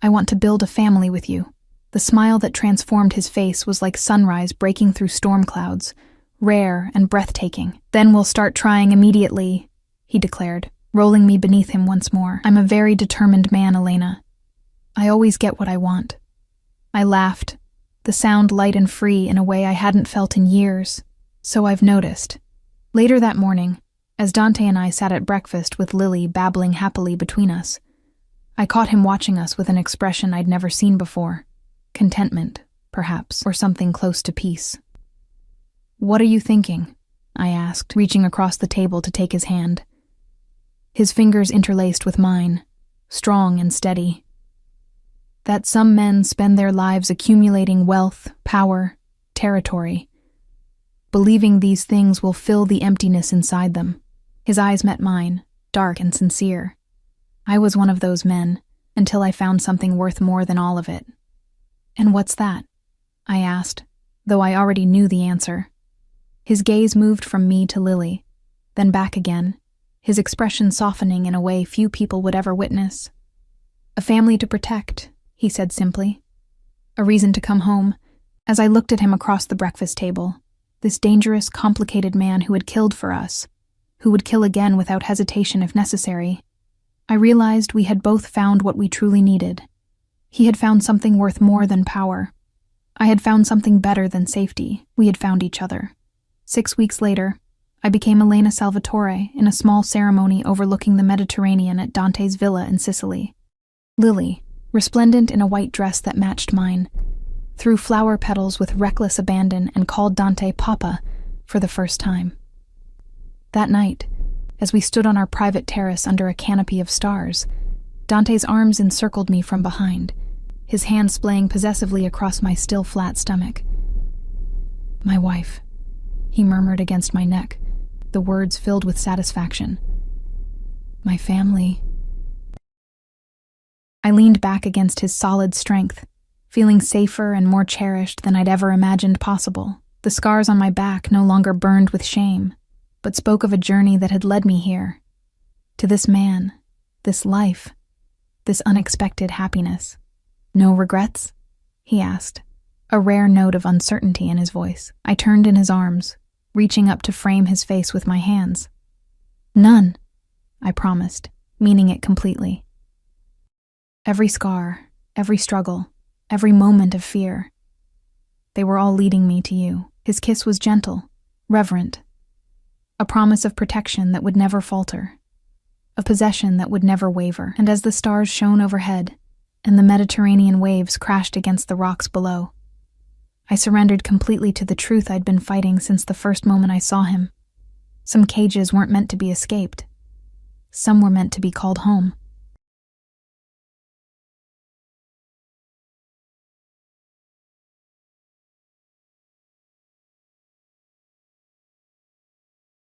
I want to build a family with you." The smile that transformed his face was like sunrise breaking through storm clouds, rare and breathtaking. "Then we'll start trying immediately," he declared, rolling me beneath him once more. "I'm a very determined man, Elena. I always get what I want." I laughed, the sound light and free in a way I hadn't felt in years. "So I've noticed." Later that morning, as Dante and I sat at breakfast with Lily babbling happily between us, I caught him watching us with an expression I'd never seen before. Contentment, perhaps, or something close to peace. "What are you thinking?" I asked, reaching across the table to take his hand. His fingers interlaced with mine, strong and steady. "That some men spend their lives accumulating wealth, power, territory, believing these things will fill the emptiness inside them." His eyes met mine, dark and sincere. I was one of those men, until I found something worth more than all of it. "And what's that?" I asked, though I already knew the answer. His gaze moved from me to Lily, then back again, his expression softening in a way few people would ever witness. "A family to protect," he said simply. "A reason to come home." As I looked at him across the breakfast table, this dangerous, complicated man who had killed for us, who would kill again without hesitation if necessary, I realized we had both found what we truly needed. He had found something worth more than power. I had found something better than safety. We had found each other. 6 weeks later, I became Elena Salvatore in a small ceremony overlooking the Mediterranean at Dante's villa in Sicily. Lily, resplendent in a white dress that matched mine, threw flower petals with reckless abandon and called Dante Papa for the first time. That night, as we stood on our private terrace under a canopy of stars, Dante's arms encircled me from behind, his hand splaying possessively across my still flat stomach. "My wife," he murmured against my neck, the words filled with satisfaction. My family. I leaned back against his solid strength, feeling safer and more cherished than I'd ever imagined possible. The scars on my back no longer burned with shame, but spoke of a journey that had led me here, to this man, this life, this unexpected happiness. No regrets? He asked, a rare note of uncertainty in his voice. I turned in his arms, reaching up to frame his face with my hands. None, I promised, meaning it completely. Every scar, every struggle, every moment of fear, they were all leading me to you. His kiss was gentle, reverent, a promise of protection that would never falter, of possession that would never waver. And as the stars shone overhead and the Mediterranean waves crashed against the rocks below, I surrendered completely to the truth I'd been fighting since the first moment I saw him. Some cages weren't meant to be escaped. Some were meant to be called home.